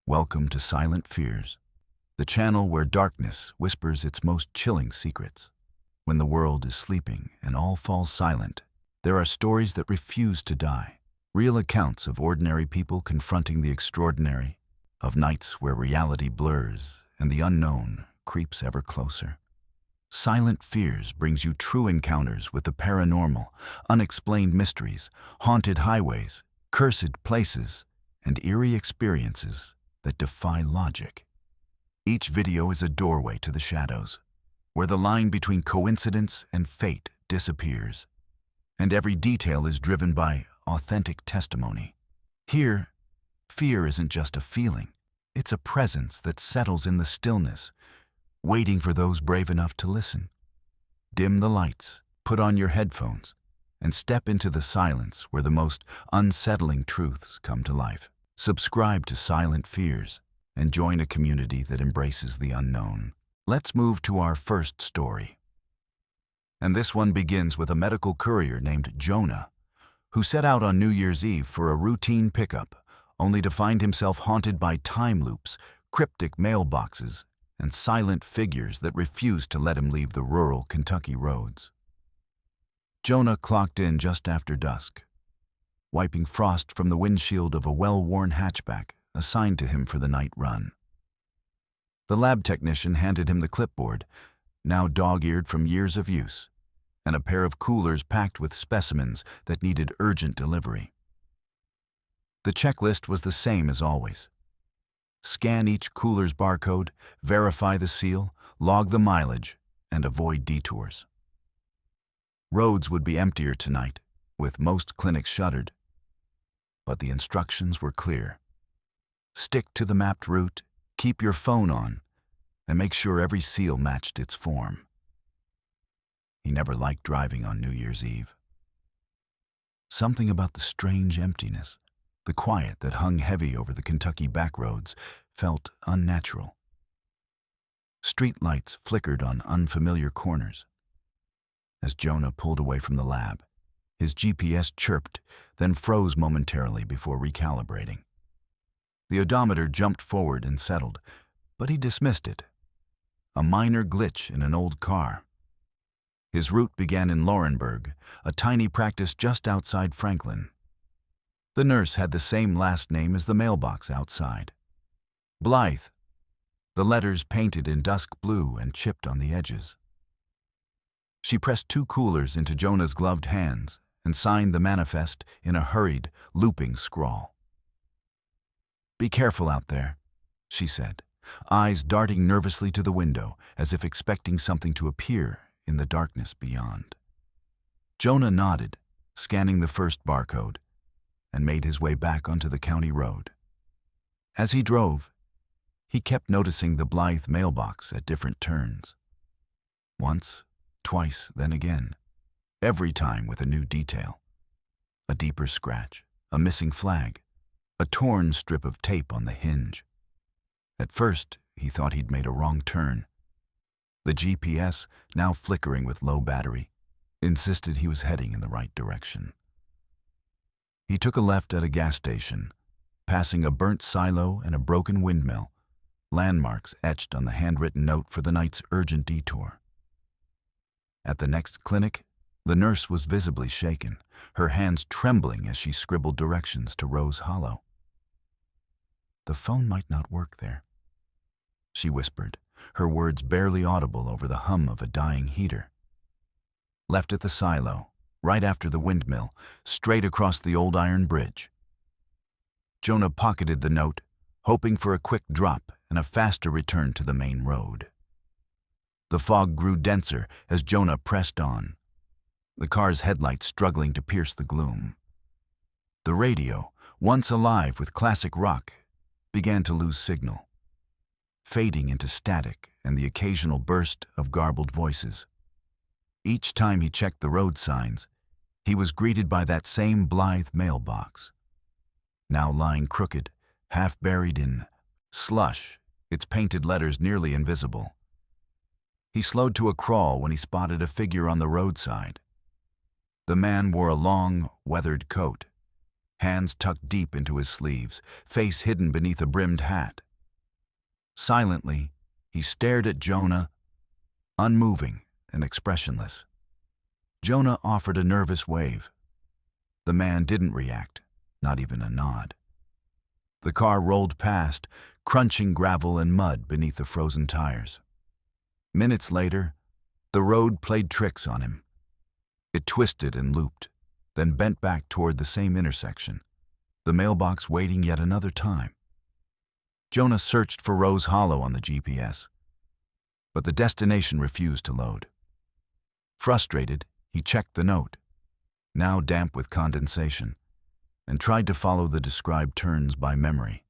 Welcome to Silent Fears, the channel where darkness whispers its most chilling secrets. When the world is sleeping and all falls silent, there are stories that refuse to die. Real accounts of ordinary people confronting the extraordinary, of nights where reality blurs and the unknown creeps ever closer. Silent Fears brings you true encounters with the paranormal, unexplained mysteries, haunted highways, cursed places, and eerie experiences that defy logic. Each video is a doorway to the shadows, where the line between coincidence and fate disappears, and every detail is driven by authentic testimony. Here, fear isn't just a feeling, it's a presence that settles in the stillness, waiting for those brave enough to listen. Dim the lights, put on your headphones, and step into the silence where the most unsettling truths come to life. Subscribe to Silent Fears and join a community that embraces the unknown. Let's move to our first story. And this one begins with a medical courier named Jonah, who set out on New Year's Eve for a routine pickup, only to find himself haunted by time loops, cryptic mailboxes, and silent figures that refused to let him leave the rural Kentucky roads. Jonah clocked in just after dusk, wiping frost from the windshield of a well-worn hatchback assigned to him for the night run. The lab technician handed him the clipboard, now dog-eared from years of use, and a pair of coolers packed with specimens that needed urgent delivery. The checklist was the same as always. Scan each cooler's barcode, verify the seal, log the mileage, and avoid detours. Roads would be emptier tonight, with most clinics shuttered. But the instructions were clear. Stick to the mapped route, keep your phone on, and make sure every seal matched its form. He never liked driving on New Year's Eve. Something about the strange emptiness, the quiet that hung heavy over the Kentucky backroads, felt unnatural. Street lights flickered on unfamiliar corners. As Jonah pulled away from the lab, his GPS chirped, then froze momentarily before recalibrating. The odometer jumped forward and settled, but he dismissed it. A minor glitch in an old car. His route began in Laurinburg, a tiny practice just outside Franklin. The nurse had the same last name as the mailbox outside. Blythe, the letters painted in dusk blue and chipped on the edges. She pressed 2 coolers into Jonah's gloved hands and signed the manifest in a hurried, looping scrawl. "Be careful out there," she said, eyes darting nervously to the window as if expecting something to appear in the darkness beyond. Jonah nodded, scanning the first barcode, and made his way back onto the county road. As he drove, he kept noticing the Blythe mailbox at different turns. Once, twice, then again, every time with a new detail. A deeper scratch, a missing flag, a torn strip of tape on the hinge. At first, he thought he'd made a wrong turn. The GPS, now flickering with low battery, insisted he was heading in the right direction. He took a left at a gas station, passing a burnt silo and a broken windmill, landmarks etched on the handwritten note for the night's urgent detour. At the next clinic, the nurse was visibly shaken, her hands trembling as she scribbled directions to Rose Hollow. "The phone might not work there," she whispered, her words barely audible over the hum of a dying heater. Left at the silo, right after the windmill, straight across the old iron bridge. Jonah pocketed the note, hoping for a quick drop and a faster return to the main road. The fog grew denser as Jonah pressed on, the car's headlights struggling to pierce the gloom. The radio, once alive with classic rock, began to lose signal, fading into static and the occasional burst of garbled voices. Each time he checked the road signs, he was greeted by that same Blythe mailbox, now lying crooked, half buried in slush, its painted letters nearly invisible. He slowed to a crawl when he spotted a figure on the roadside. The man wore a long, weathered coat, hands tucked deep into his sleeves, face hidden beneath a brimmed hat. Silently, he stared at Jonah, unmoving and expressionless. Jonah offered a nervous wave. The man didn't react, not even a nod. The car rolled past, crunching gravel and mud beneath the frozen tires. Minutes later, the road played tricks on him. It twisted and looped, then bent back toward the same intersection, the mailbox waiting yet another time. Jonah searched for Rose Hollow on the GPS, but the destination refused to load. Frustrated, he checked the note, now damp with condensation, and tried to follow the described turns by memory.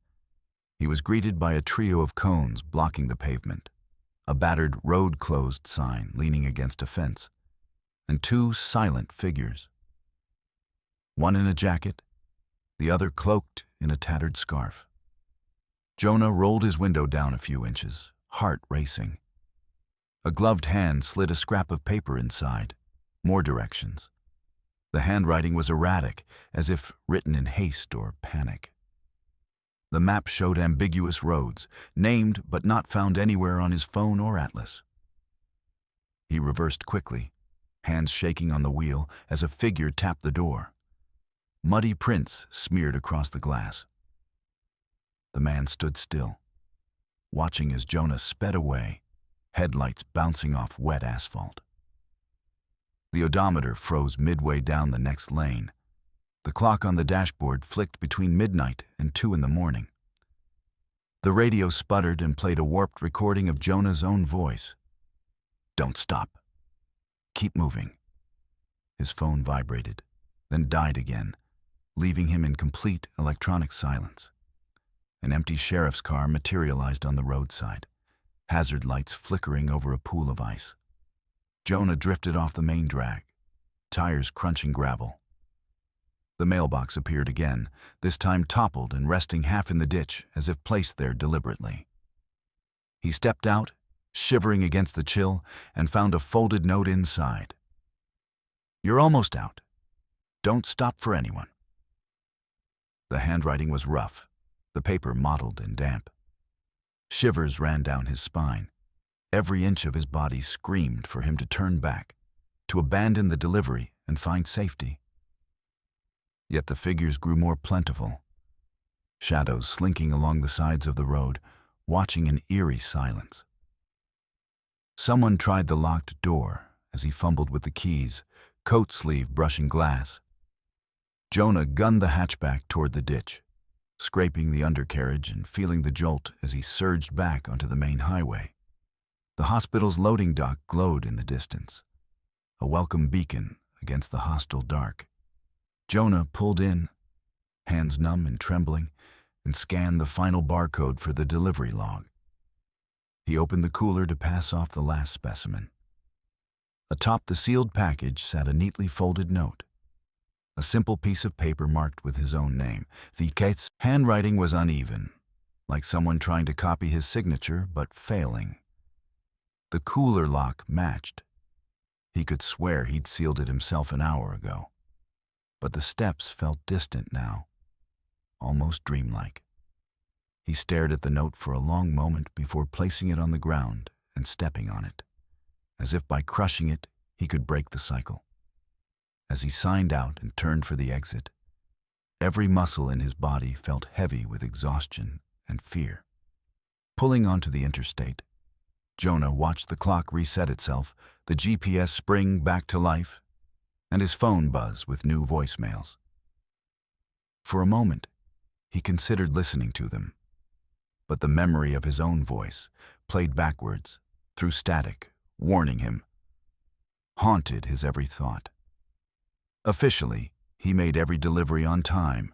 He was greeted by a trio of cones blocking the pavement, a battered road closed sign leaning against a fence, and two silent figures. One in a jacket, the other cloaked in a tattered scarf. Jonah rolled his window down a few inches, heart racing. A gloved hand slid a scrap of paper inside, more directions. The handwriting was erratic, as if written in haste or panic. The map showed ambiguous roads, named but not found anywhere on his phone or atlas. He reversed quickly, hands shaking on the wheel as a figure tapped the door. Muddy prints smeared across the glass. The man stood still, watching as Jonah sped away, headlights bouncing off wet asphalt. The odometer froze midway down the next lane. The clock on the dashboard flicked between midnight and 2 in the morning. The radio sputtered and played a warped recording of Jonah's own voice. "Don't stop. Keep moving." His phone vibrated, then died again, leaving him in complete electronic silence. An empty sheriff's car materialized on the roadside, hazard lights flickering over a pool of ice. Jonah drifted off the main drag, tires crunching gravel. The mailbox appeared again, this time toppled and resting half in the ditch as if placed there deliberately. He stepped out, shivering against the chill, and found a folded note inside. "You're almost out. Don't stop for anyone." The handwriting was rough, the paper mottled and damp. Shivers ran down his spine. Every inch of his body screamed for him to turn back, to abandon the delivery and find safety. Yet the figures grew more plentiful, shadows slinking along the sides of the road, watching in eerie silence. Someone tried the locked door as he fumbled with the keys, coat sleeve brushing glass. Jonah gunned the hatchback toward the ditch, scraping the undercarriage and feeling the jolt as he surged back onto the main highway. The hospital's loading dock glowed in the distance, a welcome beacon against the hostile dark. Jonah pulled in, hands numb and trembling, and scanned the final barcode for the delivery log. He opened the cooler to pass off the last specimen. Atop the sealed package sat a neatly folded note, a simple piece of paper marked with his own name. The Kate's handwriting was uneven, like someone trying to copy his signature but failing. The cooler lock matched. He could swear he'd sealed it himself an hour ago. But the steps felt distant now, almost dreamlike. He stared at the note for a long moment before placing it on the ground and stepping on it, as if by crushing it he could break the cycle. As he signed out and turned for the exit, every muscle in his body felt heavy with exhaustion and fear. Pulling onto the interstate, Jonah watched the clock reset itself, the GPS spring back to life, and his phone buzz with new voicemails. For a moment, he considered listening to them, but the memory of his own voice, played backwards, through static, warning him, haunted his every thought. Officially, he made every delivery on time,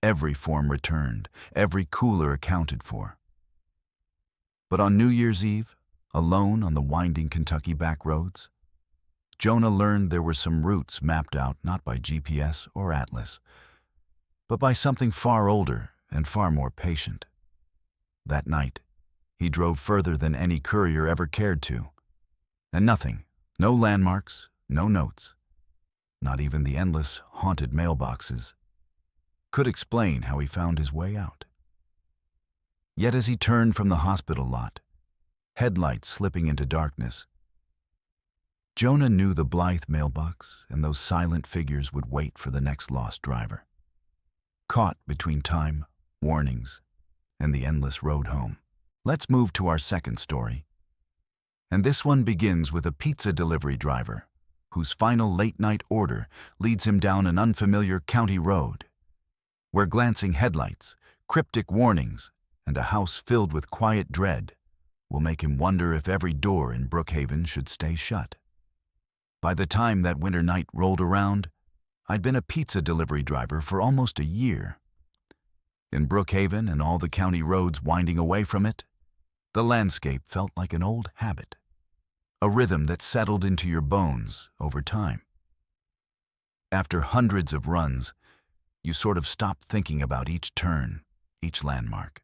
every form returned, every cooler accounted for. But on New Year's Eve, alone on the winding Kentucky back roads, Jonah learned there were some routes mapped out not by GPS or atlas, but by something far older and far more patient. That night, he drove further than any courier ever cared to, and nothing, no landmarks, no notes, not even the endless, haunted mailboxes, could explain how he found his way out. Yet as he turned from the hospital lot, headlights slipping into darkness, Jonah knew the Blythe mailbox and those silent figures would wait for the next lost driver. Caught between time, warnings, and the endless road home. Let's move to our second story. And this one begins with a pizza delivery driver whose final late-night order leads him down an unfamiliar county road, where glancing headlights, cryptic warnings, and a house filled with quiet dread will make him wonder if every door in Brookhaven should stay shut. By the time that winter night rolled around, I'd been a pizza delivery driver for almost a year. In Brookhaven and all the county roads winding away from it, the landscape felt like an old habit, a rhythm that settled into your bones over time. After hundreds of runs, you sort of stopped thinking about each turn, each landmark.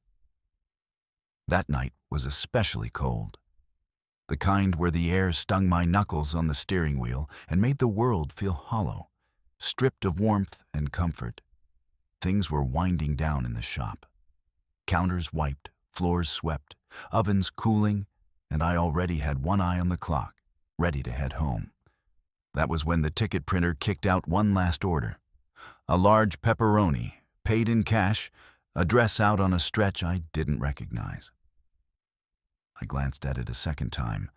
That night was especially cold, the kind where the air stung my knuckles on the steering wheel and made the world feel hollow, stripped of warmth and comfort. Things were winding down in the shop. Counters wiped, floors swept, ovens cooling, and I already had one eye on the clock, ready to head home. That was when the ticket printer kicked out one last order. A large pepperoni, paid in cash, address out on a stretch I didn't recognize. I glanced at it a second time,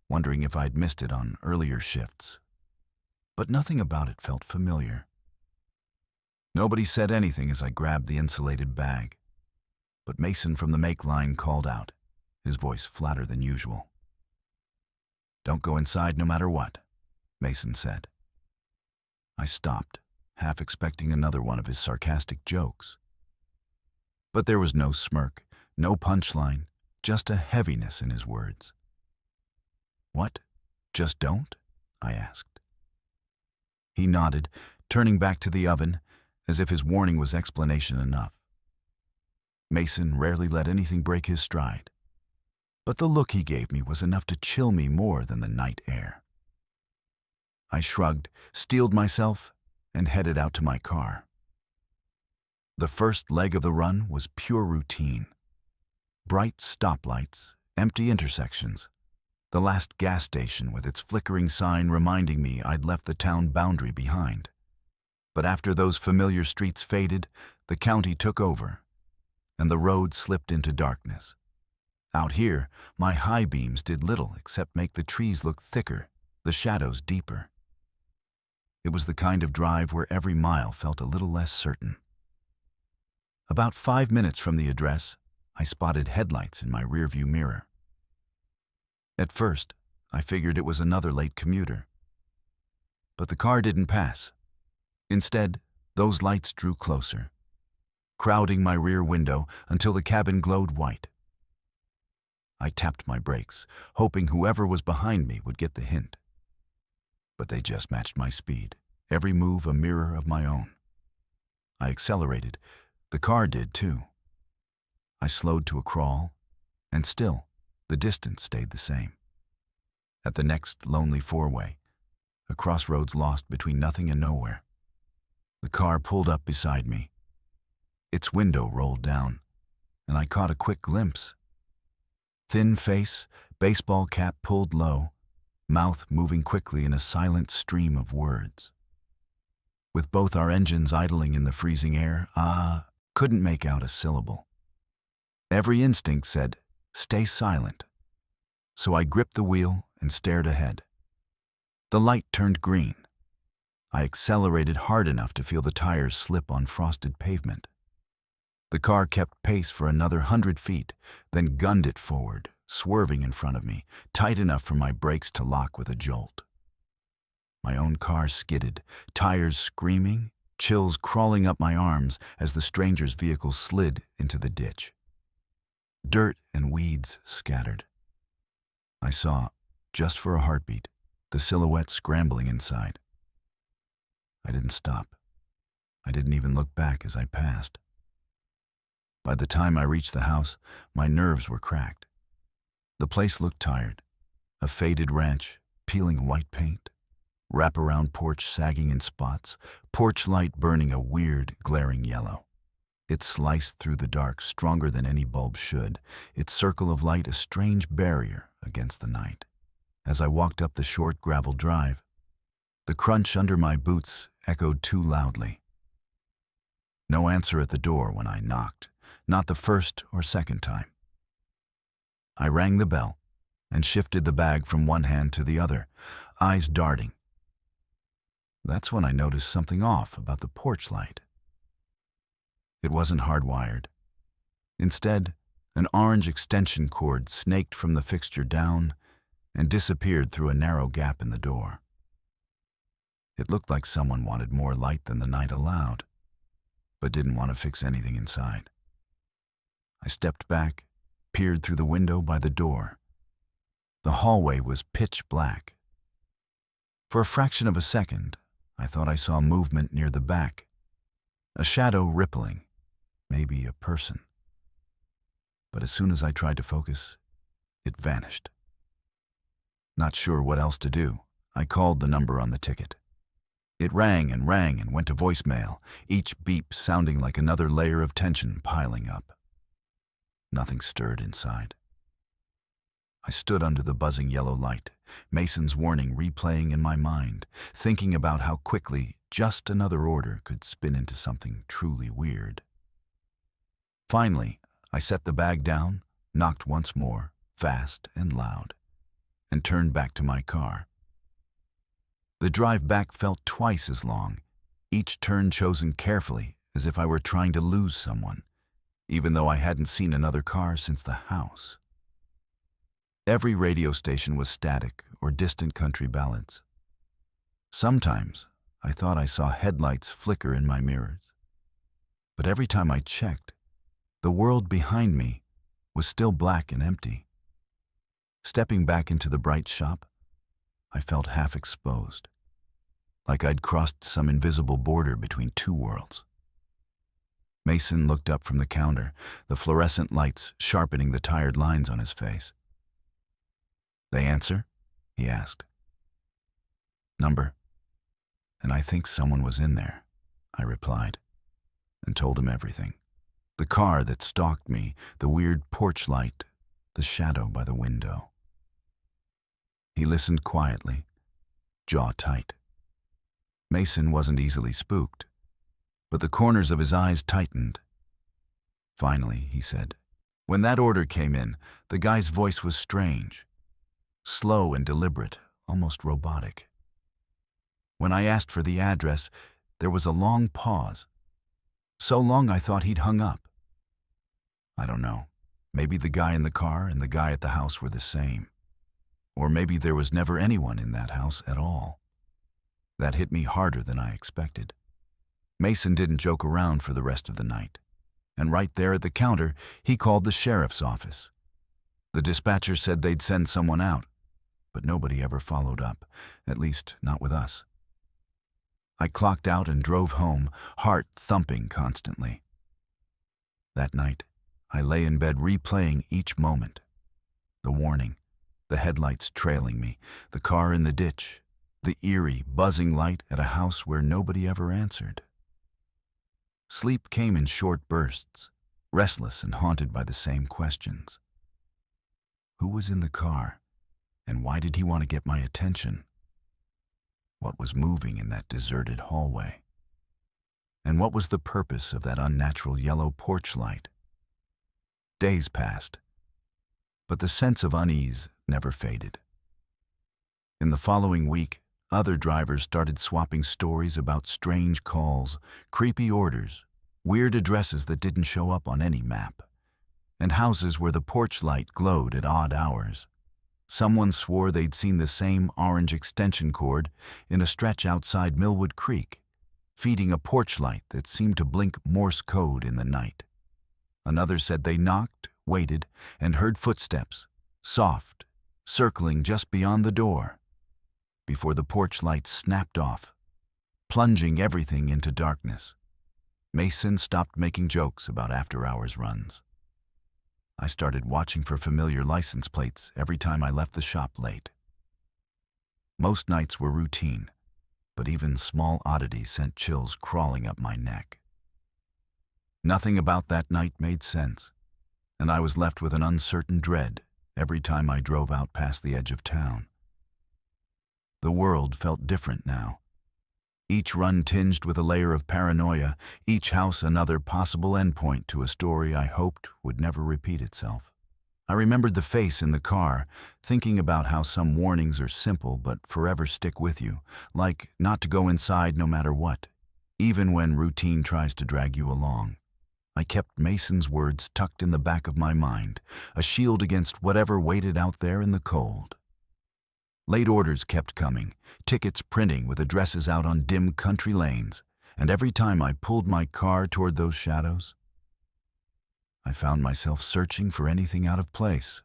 wondering if I'd missed it on earlier shifts. But nothing about it felt familiar. Nobody said anything as I grabbed the insulated bag, but Mason from the make line called out, his voice flatter than usual. "Don't go inside no matter what," Mason said. I stopped, half expecting another one of his sarcastic jokes. But there was no smirk, no punchline, just a heaviness in his words. "What? Just don't?" I asked. He nodded, turning back to the oven, as if his warning was explanation enough. Mason rarely let anything break his stride, but the look he gave me was enough to chill me more than the night air. I shrugged, steeled myself, and headed out to my car. The first leg of the run was pure routine. Bright stoplights, empty intersections, the last gas station with its flickering sign reminding me I'd left the town boundary behind. But after those familiar streets faded, the county took over, and the road slipped into darkness. Out here, my high beams did little except make the trees look thicker, the shadows deeper. It was the kind of drive where every mile felt a little less certain. About 5 minutes from the address, I spotted headlights in my rearview mirror. At first, I figured it was another late commuter. But the car didn't pass. Instead, those lights drew closer, crowding my rear window until the cabin glowed white. I tapped my brakes, hoping whoever was behind me would get the hint. But they just matched my speed, every move a mirror of my own. I accelerated. The car did too. I slowed to a crawl, and still, the distance stayed the same. At the next lonely four-way, a crossroads lost between nothing and nowhere, the car pulled up beside me. Its window rolled down, and I caught a quick glimpse. Thin face, baseball cap pulled low, mouth moving quickly in a silent stream of words. With both our engines idling in the freezing air, couldn't make out a syllable. Every instinct said, "Stay silent." So I gripped the wheel and stared ahead. The light turned green. I accelerated hard enough to feel the tires slip on frosted pavement. The car kept pace for another 100 feet, then gunned it forward, swerving in front of me, tight enough for my brakes to lock with a jolt. My own car skidded, tires screaming, chills crawling up my arms as the stranger's vehicle slid into the ditch. Dirt and weeds scattered. I saw, just for a heartbeat, the silhouette scrambling inside. I didn't stop. I didn't even look back as I passed. By the time I reached the house, my nerves were cracked. The place looked tired, a faded ranch, peeling white paint, Wraparound porch sagging in spots, porch light burning a weird, glaring yellow. It sliced through the dark stronger than any bulb should, its circle of light a strange barrier against the night. As I walked up the short gravel drive, the crunch under my boots echoed too loudly. No answer at the door when I knocked, not the first or second time. I rang the bell and shifted the bag from one hand to the other, eyes darting. That's when I noticed something off about the porch light. It wasn't hardwired. Instead, an orange extension cord snaked from the fixture down and disappeared through a narrow gap in the door. It looked like someone wanted more light than the night allowed, but didn't want to fix anything inside. I stepped back, peered through the window by the door. The hallway was pitch black. For a fraction of a second, I thought I saw movement near the back, a shadow rippling, maybe a person. But as soon as I tried to focus, it vanished. Not sure what else to do, I called the number on the ticket. It rang and went to voicemail, each beep sounding like another layer of tension piling up. Nothing stirred inside. I stood under the buzzing yellow light, Mason's warning replaying in my mind, thinking about how quickly just another order could spin into something truly weird. Finally, I set the bag down, knocked once more, fast and loud, and turned back to my car. The drive back felt twice as long, each turn chosen carefully as if I were trying to lose someone, even though I hadn't seen another car since the house. Every radio station was static or distant country ballads. Sometimes I thought I saw headlights flicker in my mirrors, but every time I checked, the world behind me was still black and empty. Stepping back into the bright shop, I felt half exposed, like I'd crossed some invisible border between two worlds. Mason looked up from the counter, the fluorescent lights sharpening the tired lines on his face. "They answer?" he asked. "Number?" "And I think someone was in there," I replied, and told him everything. The car that stalked me, the weird porch light, the shadow by the window. He listened quietly, jaw tight. Mason wasn't easily spooked, but the corners of his eyes tightened. Finally, he said, "When that order came in, the guy's voice was strange, slow and deliberate, almost robotic. When I asked for the address, there was a long pause. So long I thought he'd hung up. I don't know, maybe the guy in the car and the guy at the house were the same. Or maybe there was never anyone in that house at all. That hit me harder than I expected." Mason didn't joke around for the rest of the night, and right there at the counter, he called the sheriff's office. The dispatcher said they'd send someone out, but nobody ever followed up, at least not with us. I clocked out and drove home, heart thumping constantly. That night, I lay in bed replaying each moment. The warning, the headlights trailing me, the car in the ditch, the eerie, buzzing light at a house where nobody ever answered. Sleep came in short bursts, restless and haunted by the same questions. Who was in the car, and why did he want to get my attention? What was moving in that deserted hallway? And what was the purpose of that unnatural yellow porch light? Days passed, but the sense of unease never faded. In the following week, other drivers started swapping stories about strange calls, creepy orders, weird addresses that didn't show up on any map, and houses where the porch light glowed at odd hours. Someone swore they'd seen the same orange extension cord in a stretch outside Millwood Creek, feeding a porch light that seemed to blink Morse code in the night. Another said they knocked, waited, and heard footsteps, soft, circling just beyond the door, before the porch light snapped off, plunging everything into darkness. Mason stopped making jokes about after-hours runs. I started watching for familiar license plates every time I left the shop late. Most nights were routine, but even small oddities sent chills crawling up my neck. Nothing about that night made sense, and I was left with an uncertain dread every time I drove out past the edge of town. The world felt different now. Each run tinged with a layer of paranoia, each house another possible endpoint to a story I hoped would never repeat itself. I remembered the face in the car, thinking about how some warnings are simple but forever stick with you, like not to go inside no matter what, even when routine tries to drag you along. I kept Mason's words tucked in the back of my mind, a shield against whatever waited out there in the cold. Late orders kept coming, tickets printing with addresses out on dim country lanes, and every time I pulled my car toward those shadows, I found myself searching for anything out of place.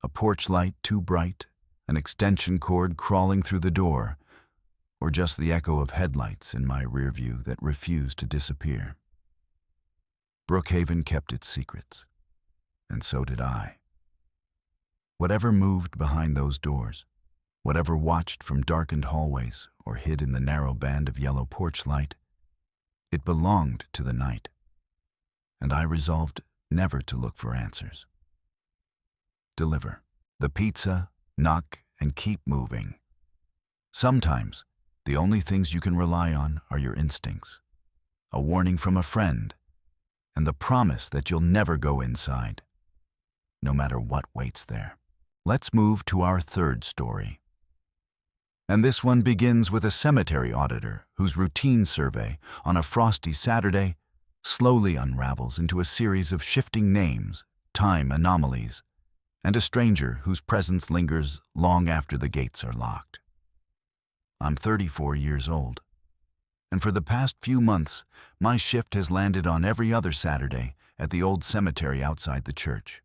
A porch light too bright, an extension cord crawling through the door, or just the echo of headlights in my rear view that refused to disappear. Brookhaven kept its secrets, and so did I. Whatever moved behind those doors, whatever watched from darkened hallways or hid in the narrow band of yellow porch light, it belonged to the night, and I resolved never to look for answers. Deliver the pizza, knock, and keep moving. Sometimes, the only things you can rely on are your instincts, a warning from a friend, and the promise that you'll never go inside, no matter what waits there. Let's move to our third story. And this one begins with a cemetery auditor whose routine survey on a frosty Saturday slowly unravels into a series of shifting names, time anomalies, and a stranger whose presence lingers long after the gates are locked. I'm 34 years old, and for the past few months, my shift has landed on every other Saturday at the old cemetery outside the church.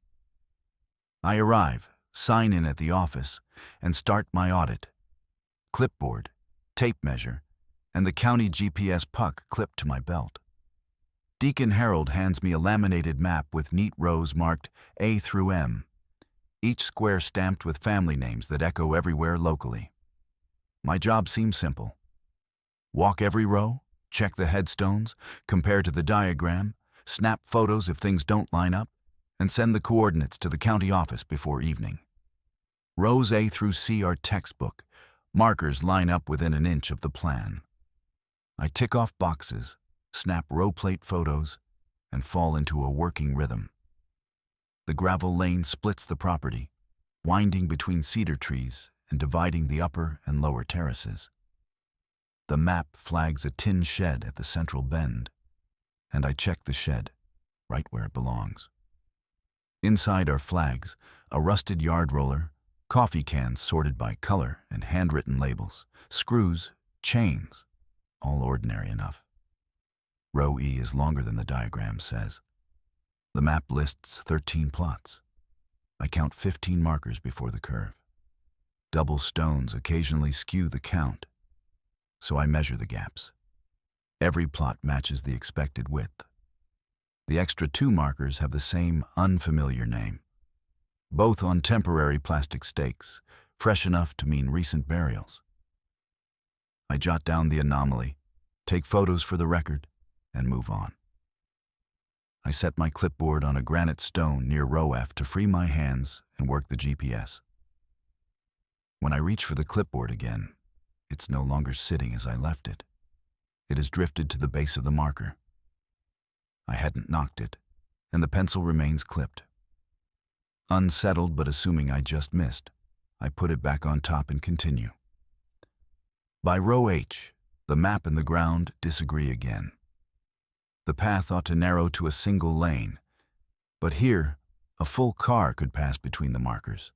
I arrive, sign in at the office, and start my audit. Clipboard, tape measure, and the county GPS puck clipped to my belt. Deacon Harold hands me a laminated map with neat rows marked A through M, each square stamped with family names that echo everywhere locally. My job seems simple. Walk every row, check the headstones, compare to the diagram, snap photos if things don't line up, and send the coordinates to the county office before evening. Rows A through C are textbook. Markers line up within an inch of the plan. I tick off boxes, snap row plate photos, and fall into a working rhythm. The gravel lane splits the property, winding between cedar trees and dividing the upper and lower terraces. The map flags a tin shed at the central bend, and I check the shed, right where it belongs. Inside are flags, a rusted yard roller, coffee cans sorted by color and handwritten labels, screws, chains, all ordinary enough. Row E is longer than the diagram says. The map lists 13 plots. I count 15 markers before the curve. Double stones occasionally skew the count, so I measure the gaps. Every plot matches the expected width. The extra 2 markers have the same unfamiliar name, both on temporary plastic stakes, fresh enough to mean recent burials. I jot down the anomaly, take photos for the record, and move on. I set my clipboard on a granite stone near row F to free my hands and work the GPS. When I reach for the clipboard again, it's no longer sitting as I left it. It has drifted to the base of the marker. I hadn't knocked it, and the pencil remains clipped. Unsettled but assuming I just missed, I put it back on top and continue. By row H, the map and the ground disagree again. The path ought to narrow to a single lane, but here, a full car could pass between the markers.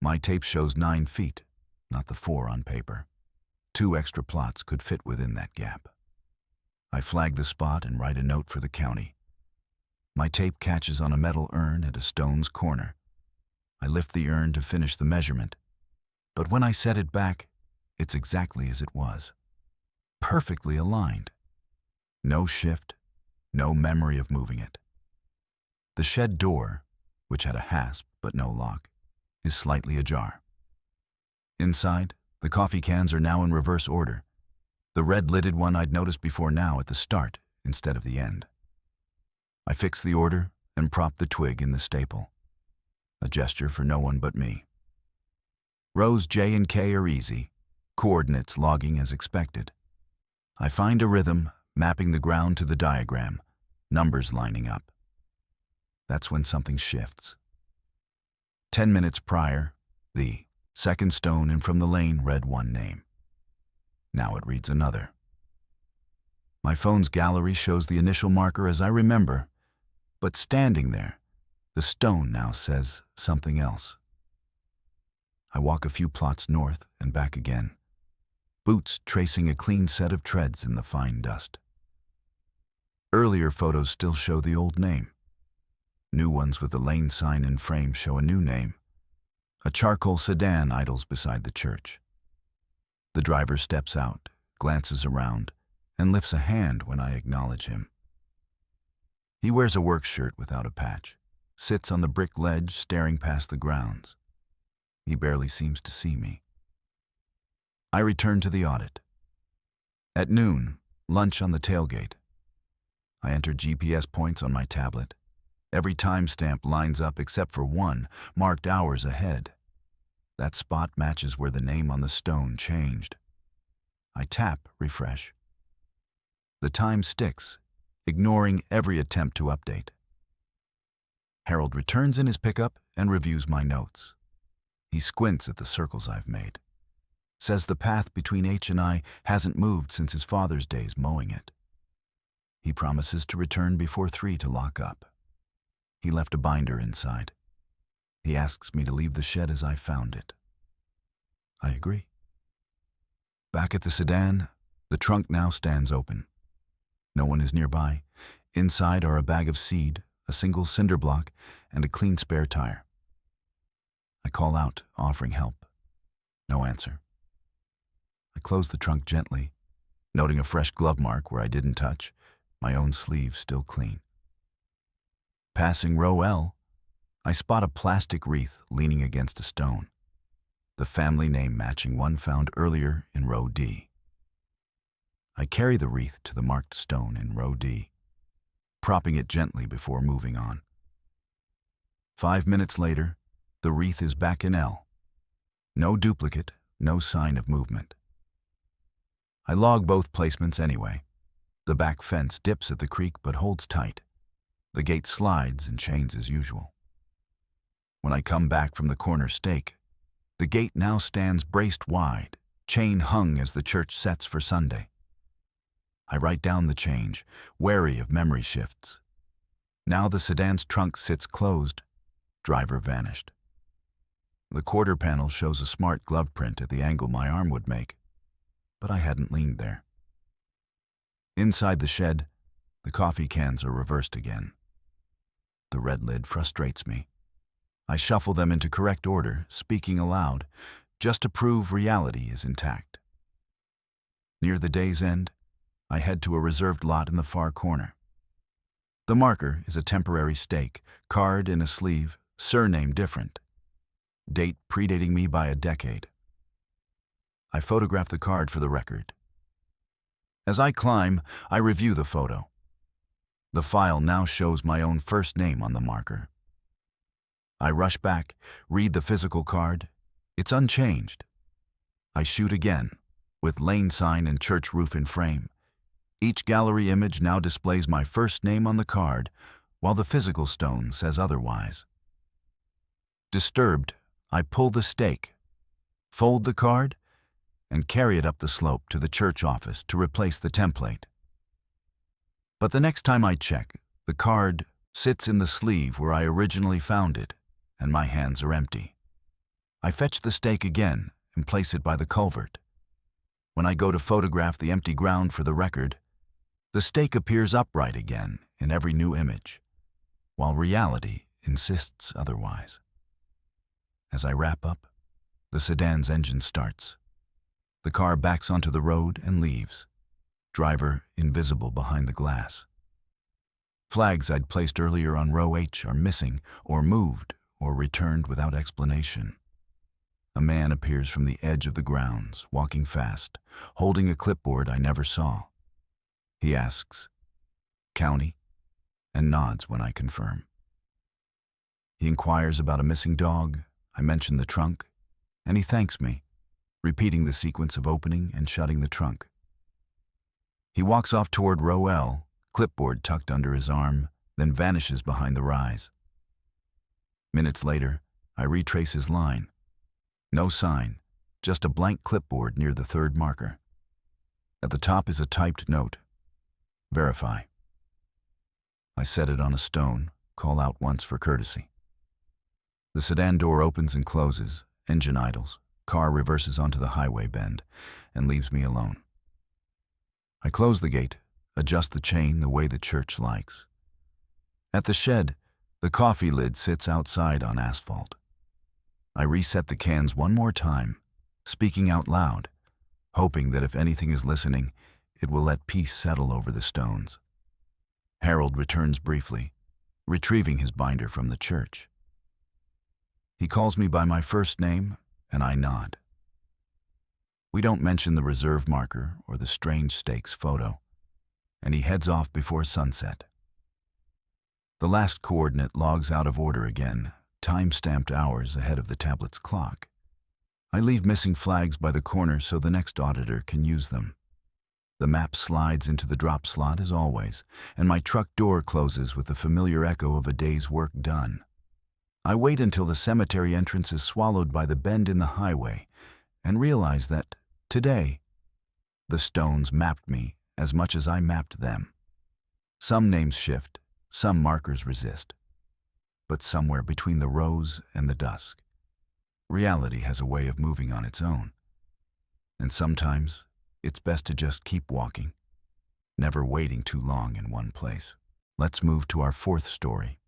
My tape shows 9 feet, not the 4 on paper. 2 extra plots could fit within that gap. I flag the spot and write a note for the county. My tape catches on a metal urn at a stone's corner. I lift the urn to finish the measurement, but when I set it back, it's exactly as it was. Perfectly aligned. No shift, no memory of moving it. The shed door, which had a hasp but no lock, is slightly ajar. Inside, The coffee cans are now in reverse order. The red-lidded one I'd noticed before now at the start instead of the end. I fix the order and prop the twig in the staple. A gesture for no one but me. Rows J and K are easy, coordinates logging as expected. I find a rhythm, mapping the ground to the diagram, numbers lining up. That's when something shifts. 10 minutes prior, the second stone in from the lane read one name. Now it reads another. My phone's gallery shows the initial marker as I remember, but standing there, the stone now says something else. I walk a few plots north and back again, boots tracing a clean set of treads in the fine dust. Earlier photos still show the old name. New ones with the lane sign in frame show a new name. A charcoal sedan idles beside the church. The driver steps out, glances around, and lifts a hand when I acknowledge him. He wears a work shirt without a patch, sits on the brick ledge staring past the grounds. He barely seems to see me. I return to the audit. At noon, lunch on the tailgate. I enter GPS points on my tablet. Every timestamp lines up except for one, marked hours ahead. That spot matches where the name on the stone changed. I tap refresh. The time sticks, ignoring every attempt to update. Harold returns in his pickup and reviews my notes. He squints at the circles I've made. Says the path between H and I hasn't moved since his father's days mowing it. He promises to return before 3 to lock up. He left a binder inside. He asks me to leave the shed as I found it. I agree. Back at the sedan, the trunk now stands open. No one is nearby. Inside are a bag of seed, a single cinder block, and a clean spare tire. I call out, offering help. No answer. I close the trunk gently, noting a fresh glove mark where I didn't touch, my own sleeve still clean. Passing row L, I spot a plastic wreath leaning against a stone, the family name matching one found earlier in row D. I carry the wreath to the marked stone in row D, propping it gently before moving on. 5 minutes later, the wreath is back in L. No duplicate, no sign of movement. I log both placements anyway. The back fence dips at the creek but holds tight. The gate slides and chains as usual. When I come back from the corner stake, the gate now stands braced wide, chain hung as the church sets for Sunday. I write down the change, wary of memory shifts. Now the sedan's trunk sits closed, driver vanished. The quarter panel shows a smart glove print at the angle my arm would make, but I hadn't leaned there. Inside the shed, the coffee cans are reversed again. The red lid frustrates me. I shuffle them into correct order, speaking aloud, just to prove reality is intact. Near the day's end, I head to a reserved lot in the far corner. The marker is a temporary stake, card in a sleeve, surname different. Date predating me by a decade. I photograph the card for the record. As I climb, I review the photo. The file now shows my own first name on the marker. I rush back, read the physical card. It's unchanged. I shoot again, with lane sign and church roof in frame. Each gallery image now displays my first name on the card, while the physical stone says otherwise. Disturbed, I pull the stake, fold the card, and carry it up the slope to the church office to replace the template. But the next time I check, the card sits in the sleeve where I originally found it, and my hands are empty. I fetch the stake again and place it by the culvert. When I go to photograph the empty ground for the record, the stake appears upright again in every new image, while reality insists otherwise. As I wrap up, the sedan's engine starts. The car backs onto the road and leaves, driver invisible behind the glass. Flags I'd placed earlier on row H are missing or moved or returned without explanation. A man appears from the edge of the grounds, walking fast, holding a clipboard I never saw. He asks, "County?" and nods when I confirm. He inquires about a missing dog. I mention the trunk, and he thanks me, repeating the sequence of opening and shutting the trunk. He walks off toward row L, clipboard tucked under his arm, then vanishes behind the rise. Minutes later, I retrace his line. No sign, just a blank clipboard near the third marker. At the top is a typed note. Verify. I set it on a stone, call out once for courtesy. The sedan door opens and closes, engine idles, car reverses onto the highway bend, and leaves me alone. I close the gate, adjust the chain the way the church likes. At the shed, the coffee lid sits outside on asphalt. I reset the cans one more time, speaking out loud, hoping that if anything is listening, it will let peace settle over the stones. Harold returns briefly, retrieving his binder from the church. He calls me by my first name, and I nod. We don't mention the reserve marker or the strange stakes photo, and he heads off before sunset. The last coordinate logs out of order again, time-stamped hours ahead of the tablet's clock. I leave missing flags by the corner so the next auditor can use them. The map slides into the drop slot as always, and my truck door closes with the familiar echo of a day's work done. I wait until the cemetery entrance is swallowed by the bend in the highway and realize that, today, the stones mapped me as much as I mapped them. Some names shift, some markers resist. But somewhere between the rose and the dusk, reality has a way of moving on its own. And sometimes, it's best to just keep walking, never waiting too long in one place. Let's move to our fourth story.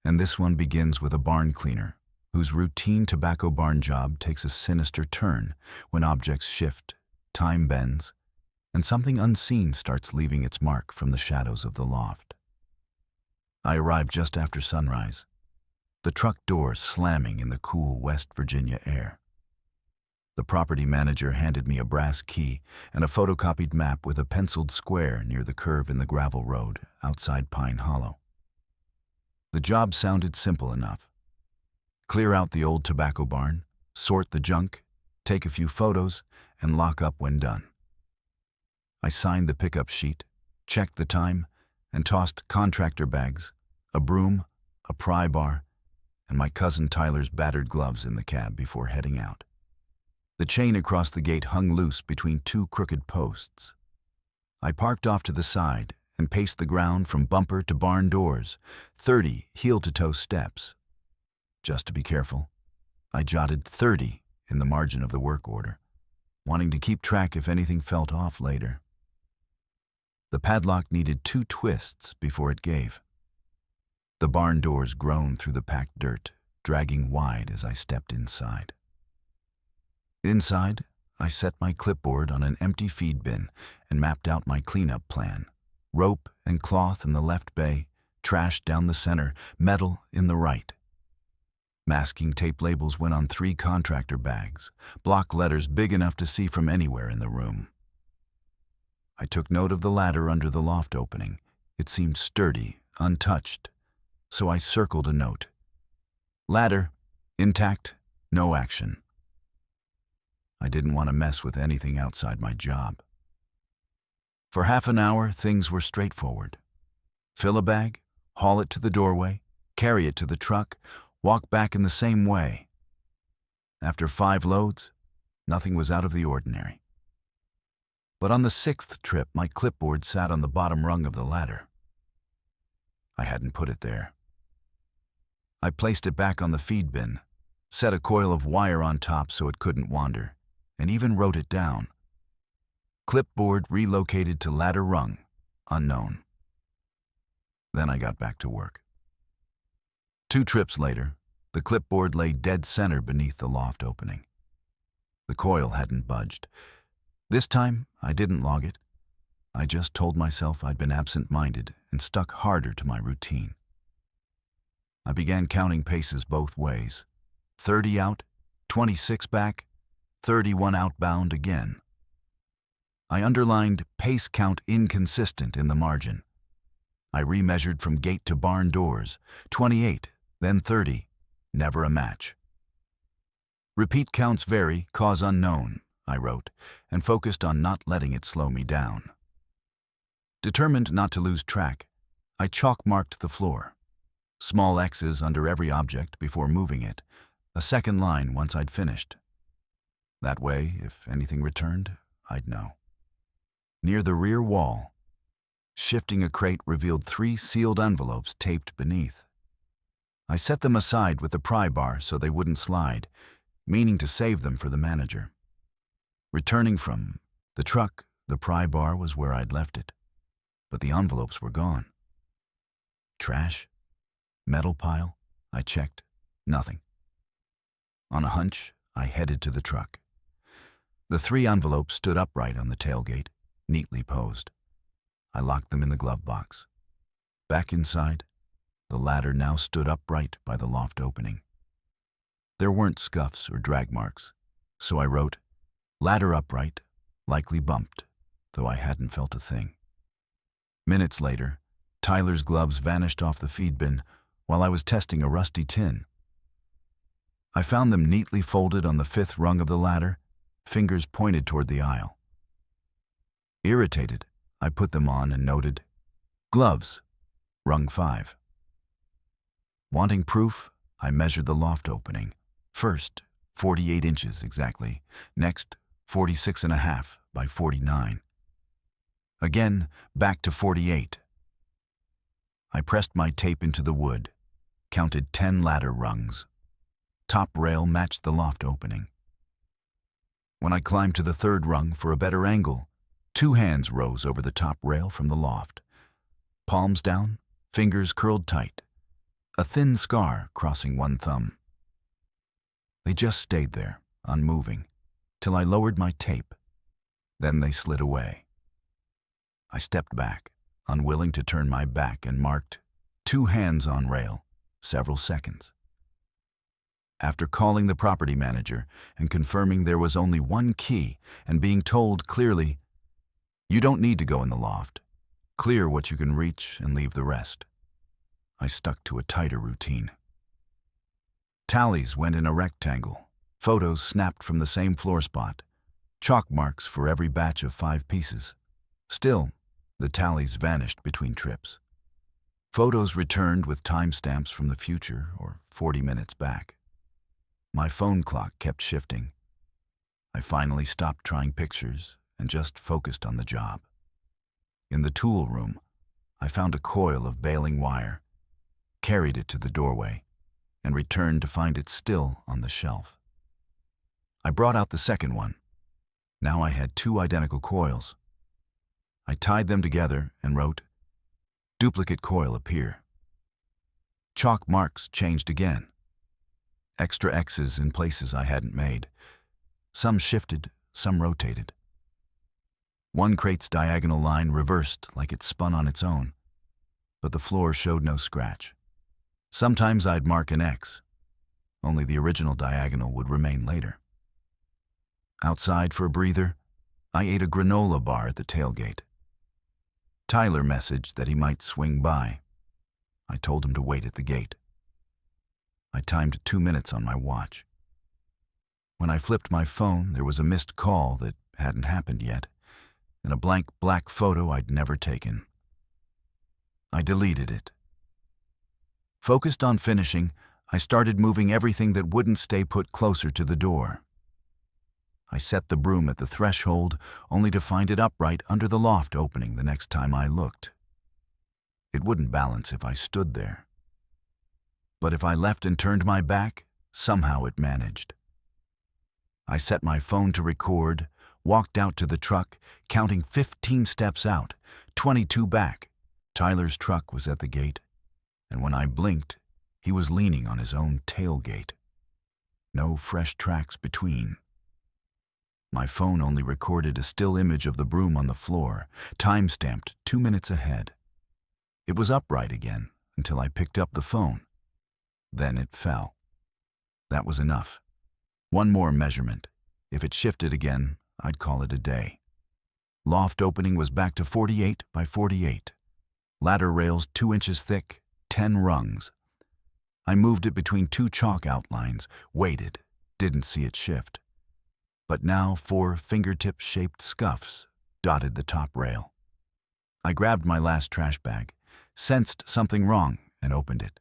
And this one begins with a barn cleaner whose routine tobacco barn job takes a sinister turn when objects shift, time bends, and something unseen starts leaving its mark from the shadows of the loft. I arrive just after sunrise, the truck door slamming in the cool West Virginia air. The property manager handed me a brass key and a photocopied map with a penciled square near the curve in the gravel road outside Pine Hollow. The job sounded simple enough. Clear out the old tobacco barn, sort the junk, take a few photos, and lock up when done. I signed the pickup sheet, checked the time, and tossed contractor bags, a broom, a pry bar, and my cousin Tyler's battered gloves in the cab before heading out. The chain across the gate hung loose between two crooked posts. I parked off to the side and paced the ground from bumper to barn doors, 30 heel-to-toe steps. Just to be careful, I jotted 30 in the margin of the work order, wanting to keep track if anything felt off later. The padlock needed 2 twists before it gave. The barn doors groaned through the packed dirt, dragging wide as I stepped inside. Inside, I set my clipboard on an empty feed bin and mapped out my cleanup plan. Rope and cloth in the left bay, trash down the center, metal in the right. Masking tape labels went on 3 contractor bags, block letters big enough to see from anywhere in the room. I took note of the ladder under the loft opening. It seemed sturdy, untouched, so I circled a note. Ladder, intact, no action. I didn't want to mess with anything outside my job. For half an hour, things were straightforward. Fill a bag, haul it to the doorway, carry it to the truck, walk back in the same way. After 5 loads, nothing was out of the ordinary. But on the 6th trip, my clipboard sat on the bottom rung of the ladder. I hadn't put it there. I placed it back on the feed bin, set a coil of wire on top so it couldn't wander, and even wrote it down. Clipboard relocated to ladder rung, unknown. Then I got back to work. 2 trips later, the clipboard lay dead center beneath the loft opening. The coil hadn't budged. This time, I didn't log it. I just told myself I'd been absent-minded and stuck harder to my routine. I began counting paces both ways. 30 out, 26 back, 31 outbound again. I underlined pace count inconsistent in the margin. I remeasured from gate to barn doors, 28, then 30, never a match. Repeat counts vary, cause unknown, I wrote, and focused on not letting it slow me down. Determined not to lose track, I chalk-marked the floor. Small X's under every object before moving it, a second line once I'd finished. That way, if anything returned, I'd know. Near the rear wall, shifting a crate revealed 3 sealed envelopes taped beneath. I set them aside with the pry bar so they wouldn't slide, meaning to save them for the manager. Returning from the truck, the pry bar was where I'd left it, but the envelopes were gone. Trash? Metal pile? I checked. Nothing. On a hunch, I headed to the truck. The 3 envelopes stood upright on the tailgate, neatly posed. I locked them in the glove box. Back inside, the ladder now stood upright by the loft opening. There weren't scuffs or drag marks, so I wrote, "Ladder upright, likely bumped," though I hadn't felt a thing. Minutes later, Tyler's gloves vanished off the feed bin while I was testing a rusty tin. I found them neatly folded on the 5th rung of the ladder, fingers pointed toward the aisle. Irritated, I put them on and noted, "Gloves, rung 5. Wanting proof, I measured the loft opening. First, 48 inches exactly. Next, 46.5 by 49. Again, back to 48. I pressed my tape into the wood, counted 10 ladder rungs. Top rail matched the loft opening. When I climbed to the 3rd rung for a better angle, 2 hands rose over the top rail from the loft. Palms down, fingers curled tight, a thin scar crossing one thumb. They just stayed there, unmoving, till I lowered my tape. Then they slid away. I stepped back, unwilling to turn my back, and marked 2 hands on rail, several seconds. After calling the property manager and confirming there was only 1 key and being told clearly, "You don't need to go in the loft. Clear what you can reach and leave the rest," I stuck to a tighter routine. Tallies went in a rectangle, photos snapped from the same floor spot, chalk marks for every batch of 5 pieces. Still, the tallies vanished between trips. Photos returned with timestamps from the future or 40 minutes back. My phone clock kept shifting. I finally stopped trying pictures and just focused on the job. In the tool room, I found a coil of baling wire, carried it to the doorway, and returned to find it still on the shelf. I brought out the second one. Now I had 2 identical coils. I tied them together and wrote, "Duplicate coil appear." Chalk marks changed again. Extra X's in places I hadn't made. Some shifted, some rotated. One crate's diagonal line reversed like it spun on its own, but the floor showed no scratch. Sometimes I'd mark an X. Only the original diagonal would remain later. Outside for a breather, I ate a granola bar at the tailgate. Tyler messaged that he might swing by. I told him to wait at the gate. I timed 2 minutes on my watch. When I flipped my phone, there was a missed call that hadn't happened yet, and a blank black photo I'd never taken. I deleted it. Focused on finishing, I started moving everything that wouldn't stay put closer to the door. I set the broom at the threshold, only to find it upright under the loft opening the next time I looked. It wouldn't balance if I stood there. But if I left and turned my back, somehow it managed. I set my phone to record, walked out to the truck, counting 15 steps out, 22 back. Tyler's truck was at the gate, and when I blinked, he was leaning on his own tailgate. No fresh tracks between. My phone only recorded a still image of the broom on the floor, time-stamped 2 minutes ahead. It was upright again until I picked up the phone. Then it fell. That was enough. One more measurement. If it shifted again, I'd call it a day. Loft opening was back to 48 by 48. Ladder rails 2 inches thick, 10 rungs. I moved it between 2 chalk outlines, waited, didn't see it shift. But now 4 fingertip-shaped scuffs dotted the top rail. I grabbed my last trash bag, sensed something wrong, and opened it.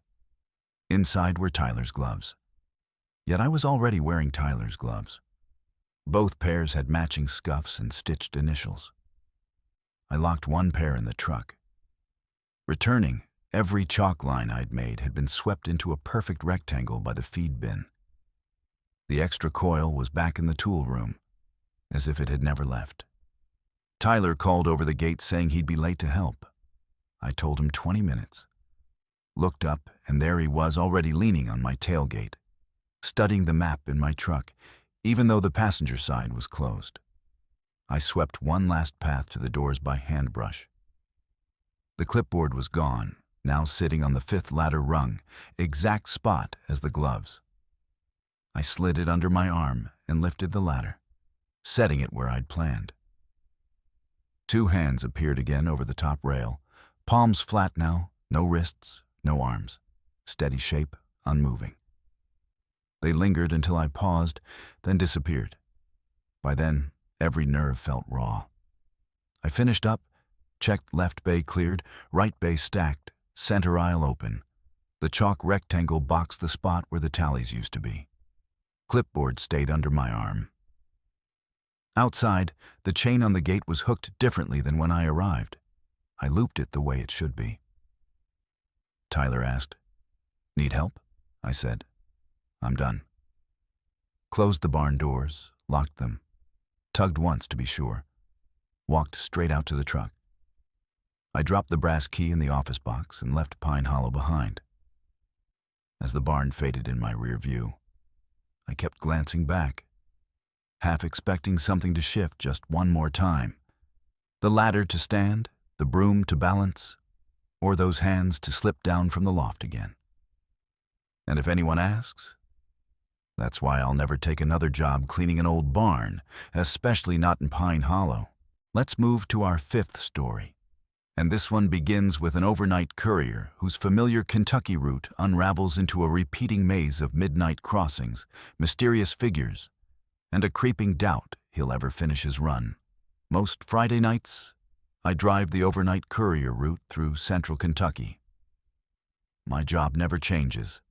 Inside were Tyler's gloves. Yet I was already wearing Tyler's gloves. Both pairs had matching scuffs and stitched initials. I locked one pair in the truck. Returning, every chalk line I'd made had been swept into a perfect rectangle by the feed bin. The extra coil was back in the tool room, as if it had never left. Tyler called over the gate saying he'd be late to help. I told him 20 minutes. Looked up, and there he was already leaning on my tailgate, studying the map in my truck, even though the passenger side was closed. I swept one last path to the doors by hand brush. The clipboard was gone, now sitting on the 5th ladder rung, exact spot as the gloves. I slid it under my arm and lifted the ladder, setting it where I'd planned. 2 hands appeared again over the top rail, palms flat now, no wrists, no arms, steady shape, unmoving. They lingered until I paused, then disappeared. By then, every nerve felt raw. I finished up, checked left bay cleared, right bay stacked, center aisle open. The chalk rectangle boxed the spot where the tallies used to be. Clipboard stayed under my arm. Outside, the chain on the gate was hooked differently than when I arrived. I looped it the way it should be. Tyler asked. "Need help?" I said. "I'm done." Closed the barn doors, locked them, tugged once to be sure, walked straight out to the truck. I dropped the brass key in the office box and left Pine Hollow behind. As the barn faded in my rear view, I kept glancing back, half expecting something to shift just one more time. The ladder to stand, the broom to balance, or those hands to slip down from the loft again. And if anyone asks, that's why I'll never take another job cleaning an old barn, especially not in Pine Hollow. Let's move to our 5th story. And this one begins with an overnight courier whose familiar Kentucky route unravels into a repeating maze of midnight crossings, mysterious figures, and a creeping doubt he'll ever finish his run. Most Friday nights, I drive the overnight courier route through central Kentucky. My job never changes.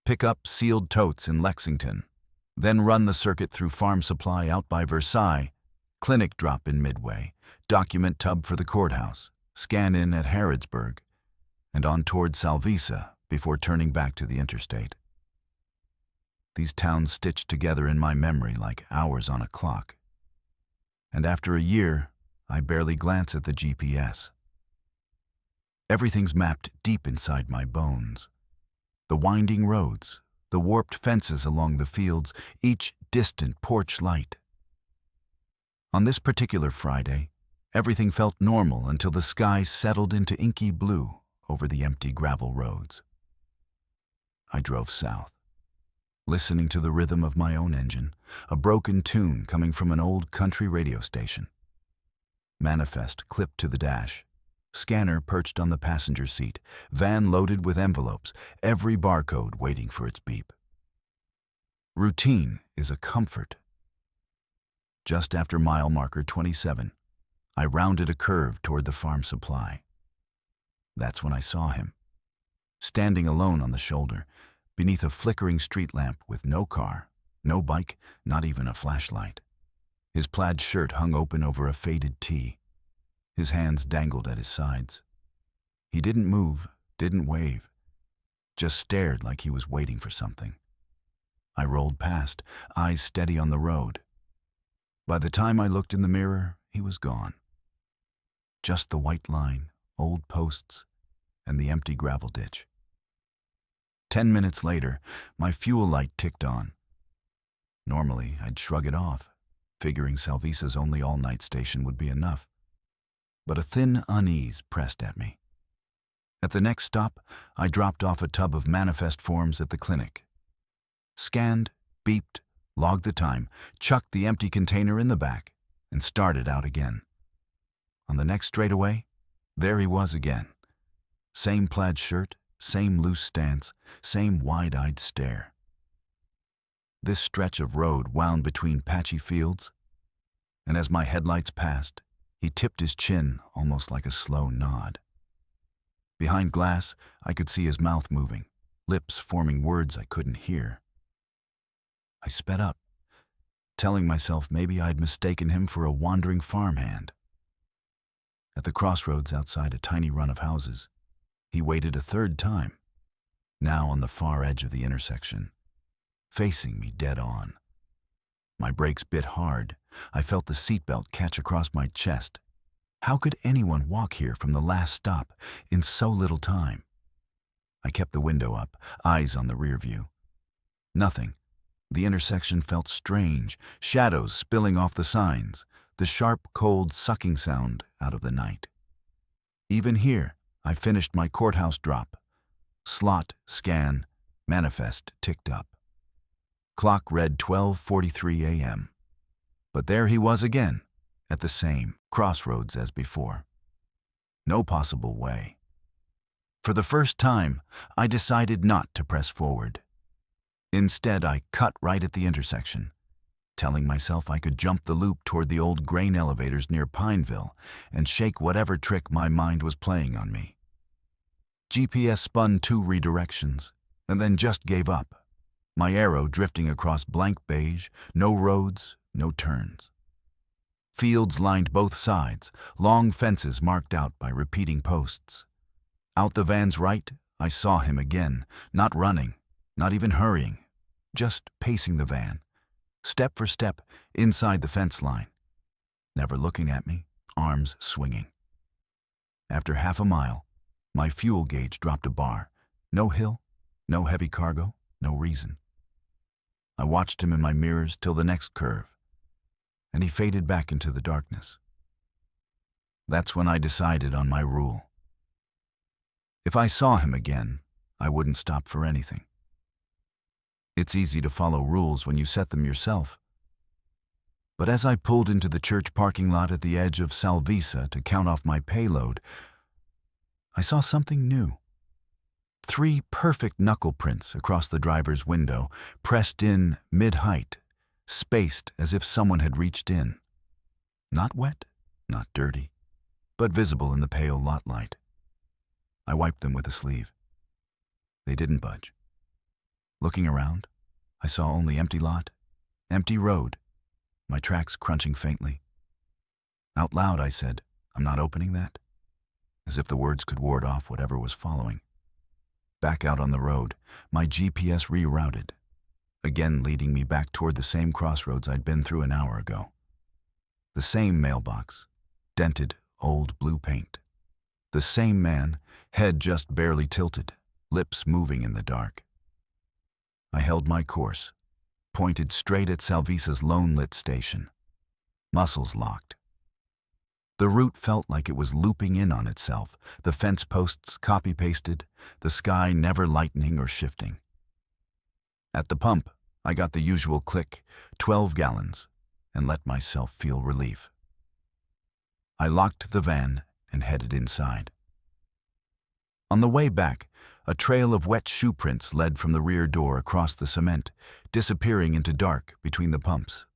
Pick up sealed totes in Lexington, then run the circuit through farm supply out by Versailles, clinic drop in Midway, document tub for the courthouse, scan in at Harrodsburg, and on toward Salvisa before turning back to the interstate. These towns stitched together in my memory like hours on a clock. And after a year, I barely glance at the GPS. Everything's mapped deep inside my bones. The winding roads, the warped fences along the fields, each distant porch light. On this particular Friday, everything felt normal until the sky settled into inky blue over the empty gravel roads. I drove south, listening to the rhythm of my own engine, a broken tune coming from an old country radio station. Manifest clipped to the dash, scanner perched on the passenger seat, van loaded with envelopes, every barcode waiting for its beep. Routine is a comfort. Just after mile marker 27, I rounded a curve toward the farm supply. That's when I saw him, standing alone on the shoulder, beneath a flickering street lamp with no car, no bike, not even a flashlight. His plaid shirt hung open over a faded tee. His hands dangled at his sides. He didn't move, didn't wave, just stared like he was waiting for something. I rolled past, eyes steady on the road. By the time I looked in the mirror, he was gone. Just the white line, old posts, and the empty gravel ditch. 10 minutes later, my fuel light ticked on. Normally, I'd shrug it off, figuring Salvisa's only all-night station would be enough. But a thin unease pressed at me. At the next stop, I dropped off a tub of manifest forms at the clinic. Scanned, beeped, logged the time, chucked the empty container in the back, and started out again. On the next straightaway, there he was again. Same plaid shirt, same loose stance, same wide-eyed stare. This stretch of road wound between patchy fields, and as my headlights passed, he tipped his chin almost like a slow nod. Behind glass, I could see his mouth moving, lips forming words I couldn't hear. I sped up, telling myself maybe I'd mistaken him for a wandering farmhand. At the crossroads outside a tiny run of houses, he waited a third time, now on the far edge of the intersection, facing me dead on. My brakes bit hard. I felt the seatbelt catch across my chest. How could anyone walk here from the last stop in so little time? I kept the window up, eyes on the rear view. Nothing. The intersection felt strange, shadows spilling off the signs, the sharp, cold sucking sound out of the night. Even here, I finished my courthouse drop. Slot, scan, manifest ticked up. Clock read 12:43 a.m. But there he was again, at the same crossroads as before. No possible way. For the first time, I decided not to press forward. Instead, I cut right at the intersection, telling myself I could jump the loop toward the old grain elevators near Pineville and shake whatever trick my mind was playing on me. GPS spun 2 redirections, and then just gave up, my arrow drifting across blank beige, no roads, no turns. Fields lined both sides, long fences marked out by repeating posts. Out the van's right, I saw him again, not running, not even hurrying, just pacing the van, step for step inside the fence line, never looking at me, arms swinging. After half a mile, my fuel gauge dropped a bar. No hill, no heavy cargo, no reason. I watched him in my mirrors till the next curve, and he faded back into the darkness. That's when I decided on my rule. If I saw him again, I wouldn't stop for anything. It's easy to follow rules when you set them yourself. But as I pulled into the church parking lot at the edge of Salvisa to count off my payload, I saw something new. 3 perfect knuckle prints across the driver's window, pressed in mid-height, spaced as if someone had reached in. Not wet, not dirty, but visible in the pale lot light. I wiped them with a sleeve. They didn't budge. Looking around, I saw only empty lot, empty road, my tracks crunching faintly. Out loud, I said, "I'm not opening that," as if the words could ward off whatever was following. Back out on the road, my GPS rerouted, again leading me back toward the same crossroads I'd been through an hour ago. The same mailbox, dented, old blue paint. The same man, head just barely tilted, lips moving in the dark. I held my course, pointed straight at Salvisa's lone-lit station, muscles locked. The route felt like it was looping in on itself, the fence posts copy-pasted, the sky never lightening or shifting. At the pump, I got the usual click, 12 gallons, and let myself feel relief. I locked the van and headed inside. On the way back, a trail of wet shoe prints led from the rear door across the cement, disappearing into dark between the pumps.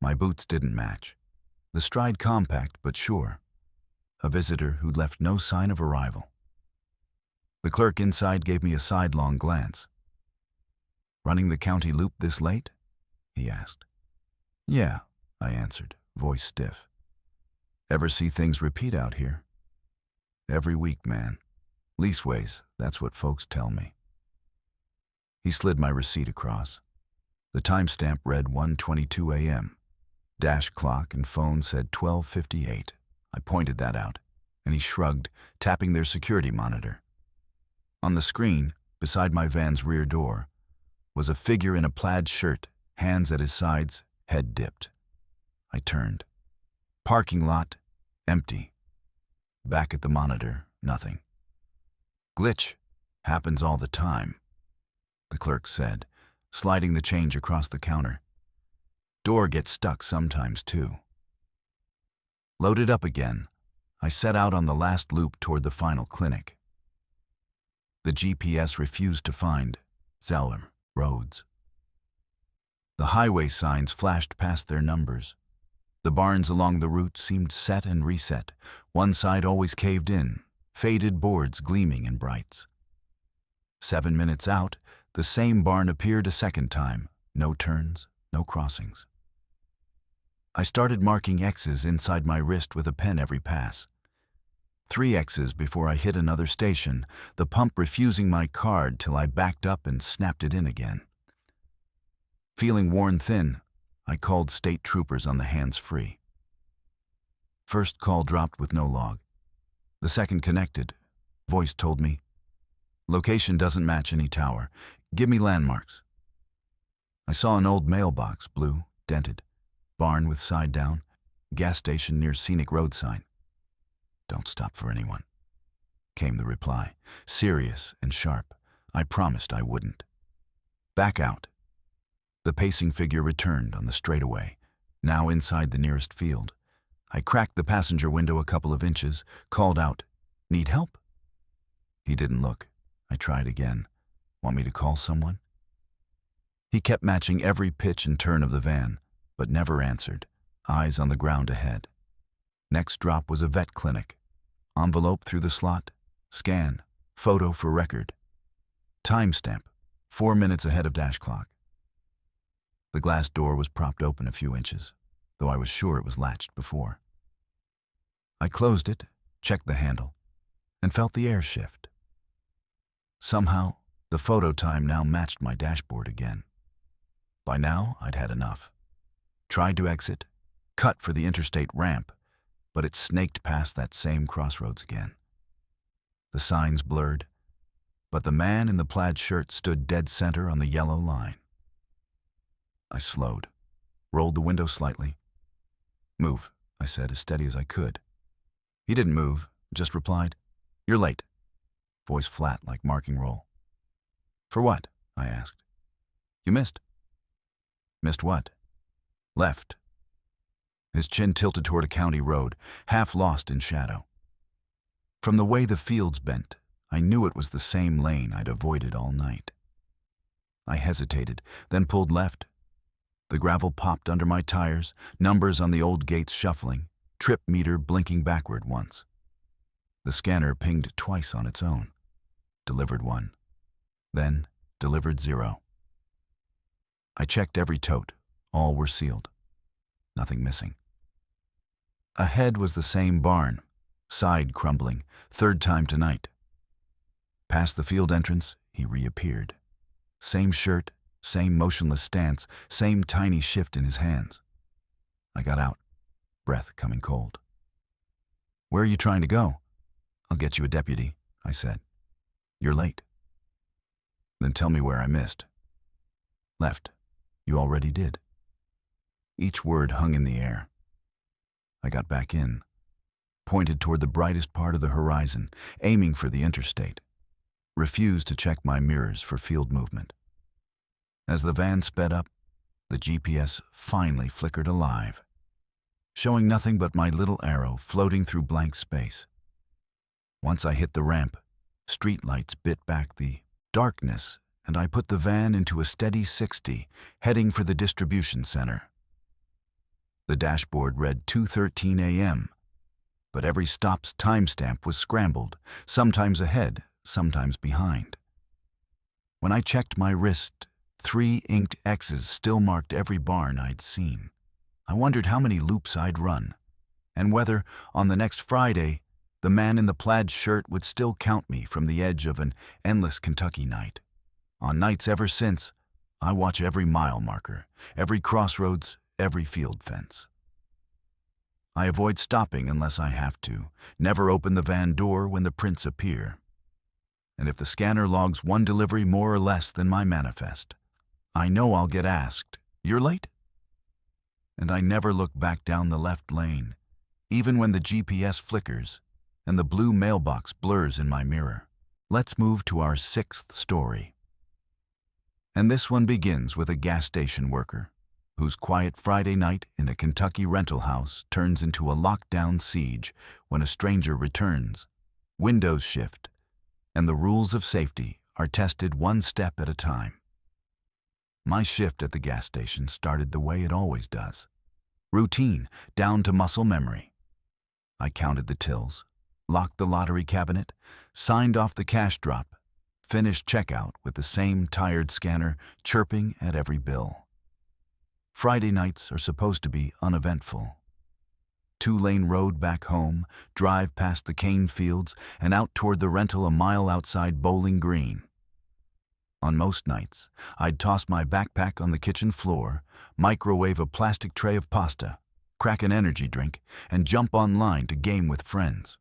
My boots didn't match. The stride compact but sure. A visitor who'd left no sign of arrival. The clerk inside gave me a sidelong glance. "Running the county loop this late?" he asked. "Yeah," I answered, voice stiff. "Ever see things repeat out here?" "Every week, man. Leaseways, that's what folks tell me." He slid my receipt across. The timestamp read 1:22 a.m. Dash clock and phone said 12:58. I pointed that out, and he shrugged, tapping their security monitor. On the screen, beside my van's rear door, was a figure in a plaid shirt, hands at his sides, head dipped. I turned. Parking lot, empty. Back at the monitor, nothing. "Glitch. Happens all the time," the clerk said, sliding the change across the counter. Door gets stuck sometimes too. Loaded up again, I set out on the last loop toward the final clinic. The GPS refused to find Zeller roads. The highway signs flashed past their numbers. The barns along the route seemed set and reset, one side always caved in, faded boards gleaming in brights. 7 minutes out, the same barn appeared a second time, no turns, no crossings. I started marking X's inside my wrist with a pen every pass. 3 X's before I hit another station, the pump refusing my card till I backed up and snapped it in again. Feeling worn thin, I called state troopers on the hands-free. First call dropped with no log. The second connected. Voice told me, "Location doesn't match any tower. Give me landmarks." I saw an old mailbox, blue, dented, barn with side down, gas station near scenic road sign. "Don't stop for anyone," came the reply, serious and sharp. I promised I wouldn't. "Back out." The pacing figure returned on the straightaway, now inside the nearest field. I cracked the passenger window a couple of inches, called out, "Need help?" He didn't look. I tried again. "Want me to call someone?" He kept matching every pitch and turn of the van, but never answered, eyes on the ground ahead. Next drop was a vet clinic. Envelope through the slot, scan, photo for record. Timestamp, 4 minutes ahead of dash clock. The glass door was propped open a few inches, though I was sure it was latched before. I closed it, checked the handle, and felt the air shift. Somehow, the photo time now matched my dashboard again. By now, I'd had enough. Tried to exit, cut for the interstate ramp, but it snaked past that same crossroads again. The signs blurred, but the man in the plaid shirt stood dead center on the yellow line. I slowed, rolled the window slightly. "Move," I said, as steady as I could. He didn't move, just replied, "You're late." Voice flat like marking roll. "For what?" I asked. "You missed." "Missed what?" "Left." His chin tilted toward a county road, half lost in shadow. From the way the fields bent, I knew it was the same lane I'd avoided all night. I hesitated, then pulled left. The gravel popped under my tires, numbers on the old gates shuffling, trip meter blinking backward once. The scanner pinged twice on its own. Delivered 1. Then delivered 0. I checked every tote. All were sealed. Nothing missing. Ahead was the same barn, side crumbling, third time tonight. Past the field entrance, he reappeared. Same shirt, same motionless stance, same tiny shift in his hands. I got out, breath coming cold. "Where are you trying to go?" "I'll get you a deputy," I said. "You're late." "Then tell me where I missed." "Left. You already did." Each word hung in the air. I got back in, pointed toward the brightest part of the horizon, aiming for the interstate. Refused to check my mirrors for field movement. As the van sped up, the GPS finally flickered alive, showing nothing but my little arrow floating through blank space. Once I hit the ramp, streetlights bit back the darkness, and I put the van into a steady 60, heading for the distribution center. The dashboard read 2:13 a.m., but every stop's timestamp was scrambled, sometimes ahead, sometimes behind. When I checked my wrist, 3 inked X's still marked every barn I'd seen. I wondered how many loops I'd run, and whether, on the next Friday, the man in the plaid shirt would still count me from the edge of an endless Kentucky night. On nights ever since, I watch every mile marker, every crossroads, every field fence. I avoid stopping unless I have to, never open the van door when the prints appear. And if the scanner logs one delivery more or less than my manifest, I know I'll get asked, "You're late?" And I never look back down the left lane, even when the GPS flickers and the blue mailbox blurs in my mirror. Let's move to our 6th story. And this one begins with a gas station worker whose quiet Friday night in a Kentucky rental house turns into a lockdown siege when a stranger returns. Windows shift, and the rules of safety are tested one step at a time. My shift at the gas station started the way it always does. Routine, down to muscle memory. I counted the tills, locked the lottery cabinet, signed off the cash drop, finished checkout with the same tired scanner chirping at every bill. Friday nights are supposed to be uneventful. 2-lane road back home, drive past the cane fields, and out toward the rental a mile outside Bowling Green. On most nights, I'd toss my backpack on the kitchen floor, microwave a plastic tray of pasta, crack an energy drink, and jump online to game with friends.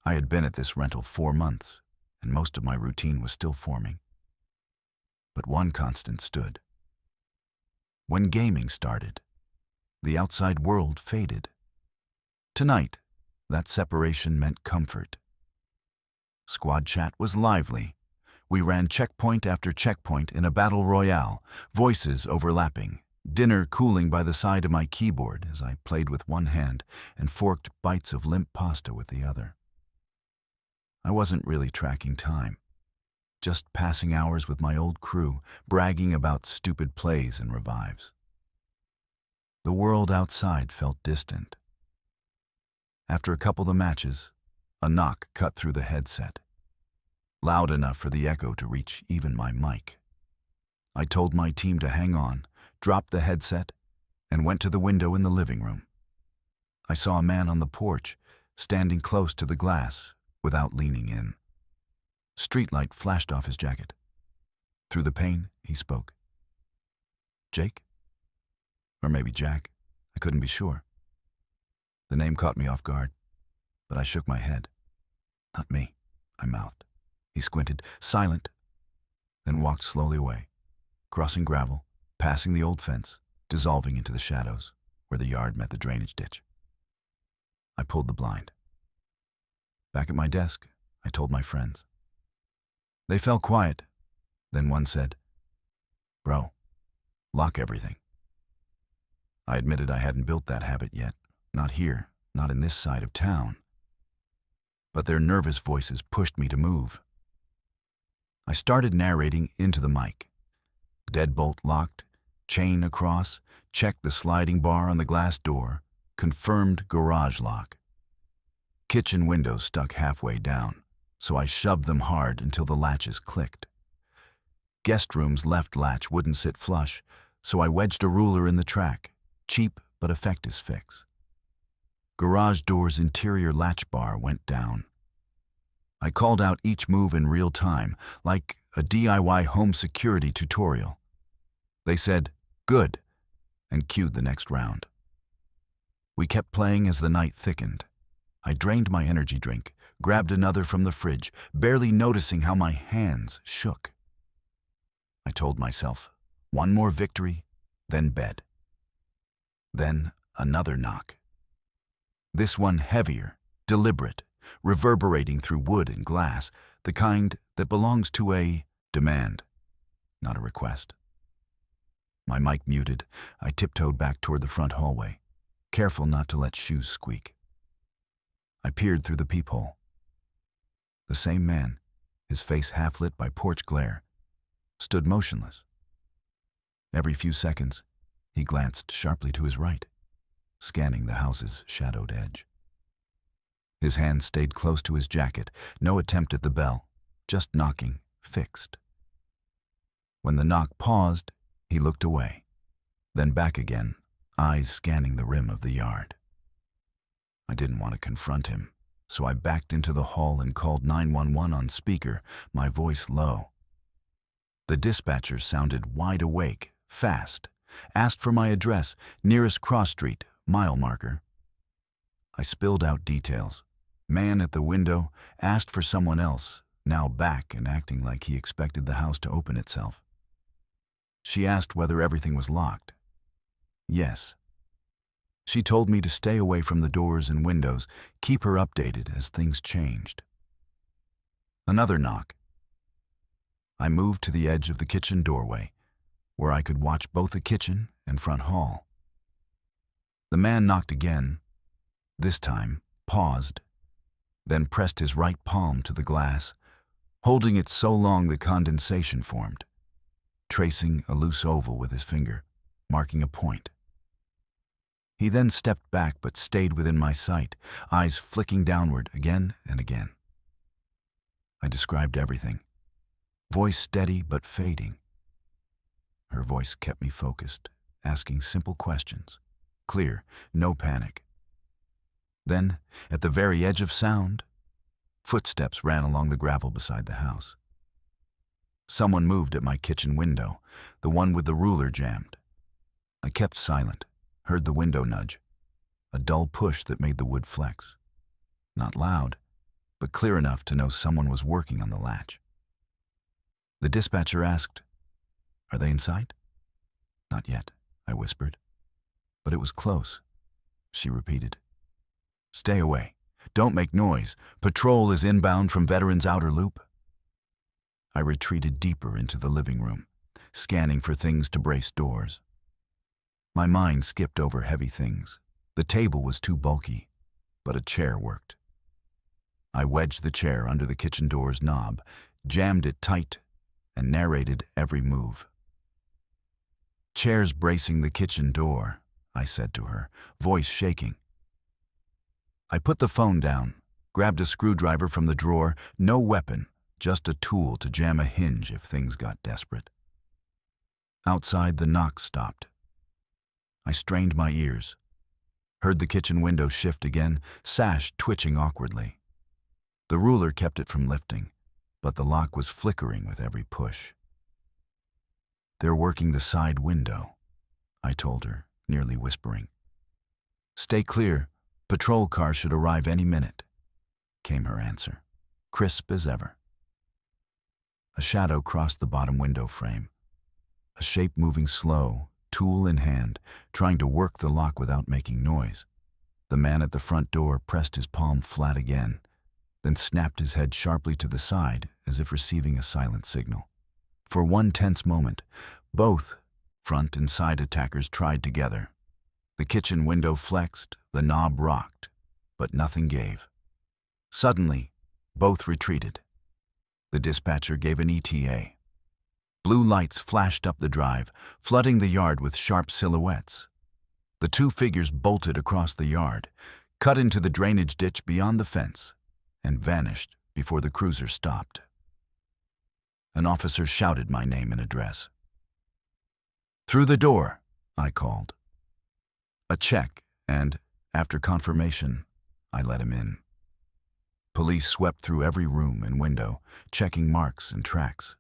I had been at this rental 4 months, and most of my routine was still forming. But one constant stood. When gaming started, the outside world faded. Tonight, that separation meant comfort. Squad chat was lively. We ran checkpoint after checkpoint in a battle royale, voices overlapping, dinner cooling by the side of my keyboard as I played with one hand and forked bites of limp pasta with the other. I wasn't really tracking time, just passing hours with my old crew, bragging about stupid plays and revives. The world outside felt distant. After a couple of matches, a knock cut through the headset, loud enough for the echo to reach even my mic. I told my team to hang on, dropped the headset, and went to the window in the living room. I saw a man on the porch, standing close to the glass, without leaning in. Streetlight flashed off his jacket. Through the pane, he spoke. Jake? Or maybe Jack. I couldn't be sure. The name caught me off guard, but I shook my head. Not me, I mouthed. He squinted, silent, then walked slowly away, crossing gravel, passing the old fence, dissolving into the shadows where the yard met the drainage ditch. I pulled the blind. Back at my desk, I told my friends. They fell quiet. Then one said, "Bro, lock everything." I admitted I hadn't built that habit yet, not here, not in this side of town. But their nervous voices pushed me to move. I started narrating into the mic. Deadbolt locked, chain across, checked the sliding bar on the glass door, confirmed garage lock. Kitchen windows stuck halfway down, so I shoved them hard until the latches clicked. Guest room's left latch wouldn't sit flush, so I wedged a ruler in the track, cheap but effective fix. Garage door's interior latch bar went down. I called out each move in real time, like a DIY home security tutorial. They said, "Good," and cued the next round. We kept playing as the night thickened. I drained my energy drink, grabbed another from the fridge, barely noticing how my hands shook. I told myself, one more victory, then bed. Then another knock. This one heavier, deliberate, reverberating through wood and glass, the kind that belongs to a demand, not a request. My mic muted, I tiptoed back toward the front hallway, careful not to let shoes squeak. I peered through the peephole. The same man, his face half lit by porch glare, stood motionless. Every few seconds, he glanced sharply to his right, scanning the house's shadowed edge. His hand stayed close to his jacket, no attempt at the bell, just knocking, fixed. When the knock paused, he looked away, then back again, eyes scanning the rim of the yard. I didn't want to confront him, so I backed into the hall and called 911 on speaker, my voice low. The dispatcher sounded wide awake, fast, asked for my address, nearest cross street, mile marker. I spilled out details. Man at the window, asked for someone else, now back and acting like he expected the house to open itself. She asked whether everything was locked. Yes. She told me to stay away from the doors and windows, keep her updated as things changed. Another knock. I moved to the edge of the kitchen doorway, where I could watch both the kitchen and front hall. The man knocked again, this time paused, then pressed his right palm to the glass, holding it so long the condensation formed, tracing a loose oval with his finger, marking a point. He then stepped back but stayed within my sight, eyes flicking downward again and again. I described everything, voice steady but fading. Her voice kept me focused, asking simple questions, clear, no panic. Then, at the very edge of sound, footsteps ran along the gravel beside the house. Someone moved at my kitchen window, the one with the ruler jammed. I kept silent, heard the window nudge, a dull push that made the wood flex. Not loud, but clear enough to know someone was working on the latch. The dispatcher asked, "Are they in sight?" "Not yet," I whispered. "But it was close," she repeated. "Stay away. Don't make noise. Patrol is inbound from Veterans Outer Loop." I retreated deeper into the living room, scanning for things to brace doors. My mind skipped over heavy things. The table was too bulky, but a chair worked. I wedged the chair under the kitchen door's knob, jammed it tight, and narrated every move. "Chair's bracing the kitchen door," I said to her, voice shaking. I put the phone down, grabbed a screwdriver from the drawer, no weapon, just a tool to jam a hinge if things got desperate. Outside, the knock stopped. I strained my ears, heard the kitchen window shift again, sash twitching awkwardly. The ruler kept it from lifting, but the lock was flickering with every push. "They're working the side window," I told her, nearly whispering. "Stay clear. Patrol car should arrive any minute," came her answer, crisp as ever. A shadow crossed the bottom window frame, a shape moving slow, tool in hand, trying to work the lock without making noise. The man at the front door pressed his palm flat again, then snapped his head sharply to the side as if receiving a silent signal. For one tense moment, both front and side attackers tried together. The kitchen window flexed, the knob rocked, but nothing gave. Suddenly, both retreated. The dispatcher gave an ETA. Blue lights flashed up the drive, flooding the yard with sharp silhouettes. The two figures bolted across the yard, cut into the drainage ditch beyond the fence, and vanished before the cruiser stopped. An officer shouted my name and address. "Through the door," I called. A check, and, after confirmation, I let him in. Police swept through every room and window, checking marks and tracks.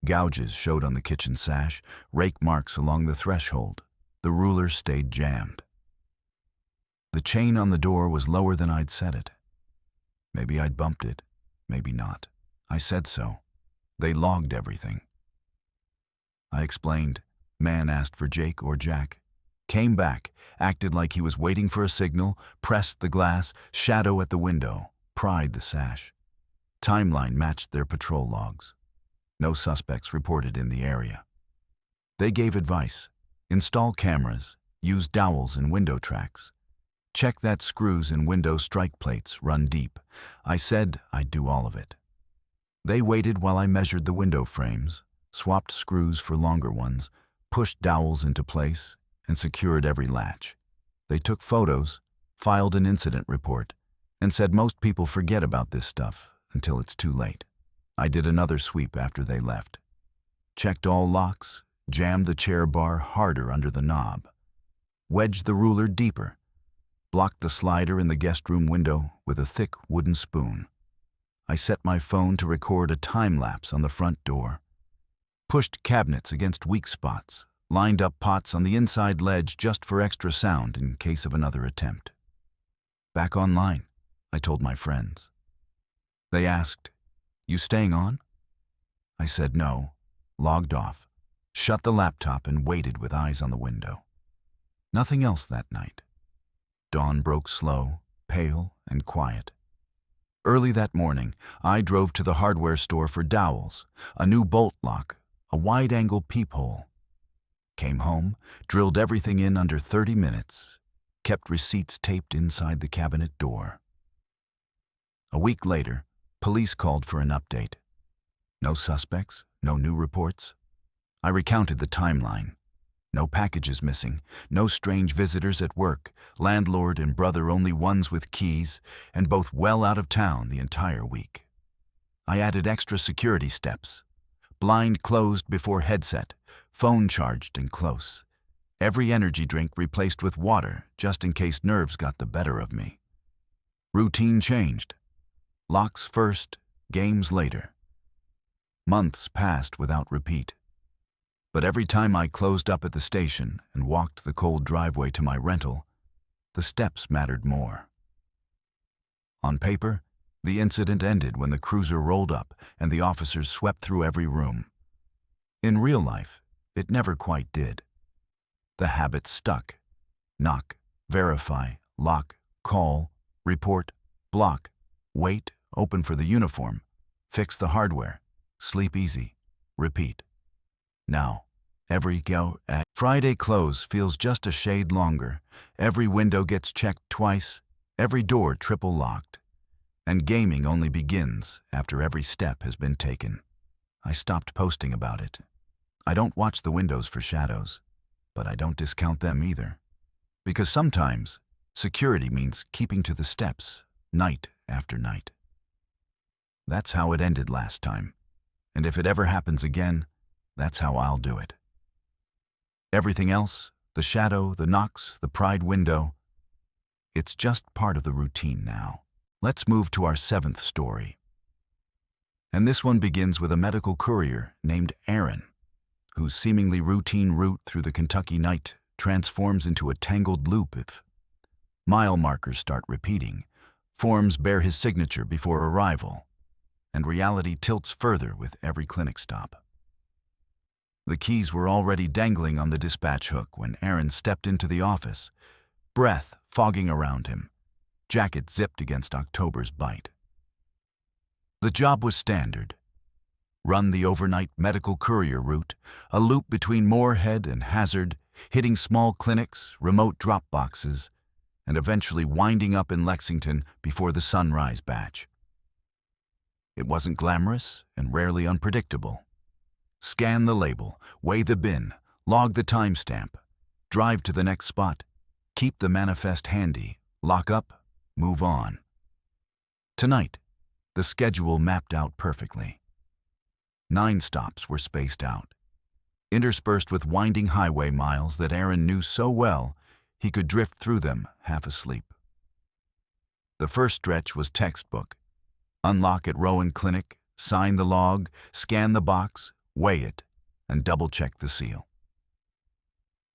Gouges showed on the kitchen sash, rake marks along the threshold. The ruler stayed jammed. The chain on the door was lower than I'd set it. Maybe I'd bumped it, maybe not. I said so. They logged everything. I explained. Man asked for Jake or Jack. Came back, acted like he was waiting for a signal, pressed the glass, shadow at the window, pried the sash. Timeline matched their patrol logs. No suspects reported in the area. They gave advice. Install cameras, use dowels and window tracks. Check that screws and window strike plates run deep. I said I'd do all of it. They waited while I measured the window frames, swapped screws for longer ones, pushed dowels into place, and secured every latch. They took photos, filed an incident report, and said most people forget about this stuff until it's too late. I did another sweep after they left. Checked all locks, jammed the chair bar harder under the knob, wedged the ruler deeper, blocked the slider in the guest room window with a thick wooden spoon. I set my phone to record a time-lapse on the front door, pushed cabinets against weak spots, lined up pots on the inside ledge just for extra sound in case of another attempt. Back online, I told my friends. They asked, "You staying on?" I said no, logged off, shut the laptop and waited with eyes on the window. Nothing else that night. Dawn broke slow, pale, and quiet. Early that morning, I drove to the hardware store for dowels, a new bolt lock, a wide-angle peephole. Came home, drilled everything in under 30 minutes, kept receipts taped inside the cabinet door. A week later, police called for an update. No suspects, no new reports. I recounted the timeline. No packages missing, no strange visitors at work, landlord and brother only ones with keys, and both well out of town the entire week. I added extra security steps. Blind closed before headset, phone charged and close. Every energy drink replaced with water, just in case nerves got the better of me. Routine changed. Locks first, games later. Months passed without repeat. But every time I closed up at the station and walked the cold driveway to my rental, the steps mattered more. On paper, the incident ended when the cruiser rolled up and the officers swept through every room. In real life, it never quite did. The habit stuck. Knock, verify, lock, call, report, block, wait, open for the uniform, fix the hardware, sleep easy, repeat. Now, every go at Friday close feels just a shade longer, every window gets checked twice, every door triple locked, and gaming only begins after every step has been taken. I stopped posting about it. I don't watch the windows for shadows, but I don't discount them either. Because sometimes, security means keeping to the steps, night after night. That's how it ended last time, and if it ever happens again, that's how I'll do it. Everything else, the shadow, the knocks, the pried window, it's just part of the routine now. Let's move to our 7th story. And this one begins with a medical courier named Aaron, whose seemingly routine route through the Kentucky night transforms into a tangled loop if mile markers start repeating, forms bear his signature before arrival, and reality tilts further with every clinic stop. The keys were already dangling on the dispatch hook when Aaron stepped into the office, breath fogging around him, jacket zipped against October's bite. The job was standard. Run the overnight medical courier route, a loop between Moorhead and Hazard, hitting small clinics, remote drop boxes, and eventually winding up in Lexington before the sunrise batch. It wasn't glamorous and rarely unpredictable. Scan the label, weigh the bin, log the timestamp, drive to the next spot, keep the manifest handy, lock up, move on. Tonight, the schedule mapped out perfectly. 9 stops were spaced out, interspersed with winding highway miles that Aaron knew so well he could drift through them half asleep. The first stretch was textbook. Unlock at Rowan Clinic, sign the log, scan the box, weigh it, and double-check the seal.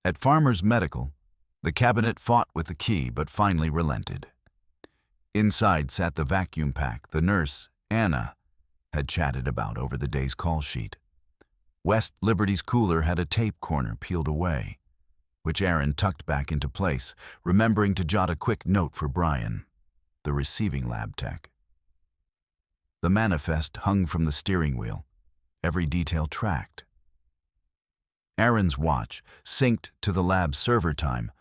At Farmers Medical, the cabinet fought with the key but finally relented. Inside sat the vacuum pack the nurse, Anna, had chatted about over the day's call sheet. West Liberty's cooler had a tape corner peeled away, which Aaron tucked back into place, remembering to jot a quick note for Brian, the receiving lab tech. The manifest hung from the steering wheel, every detail tracked. Aaron's watch, synced to the lab's server time,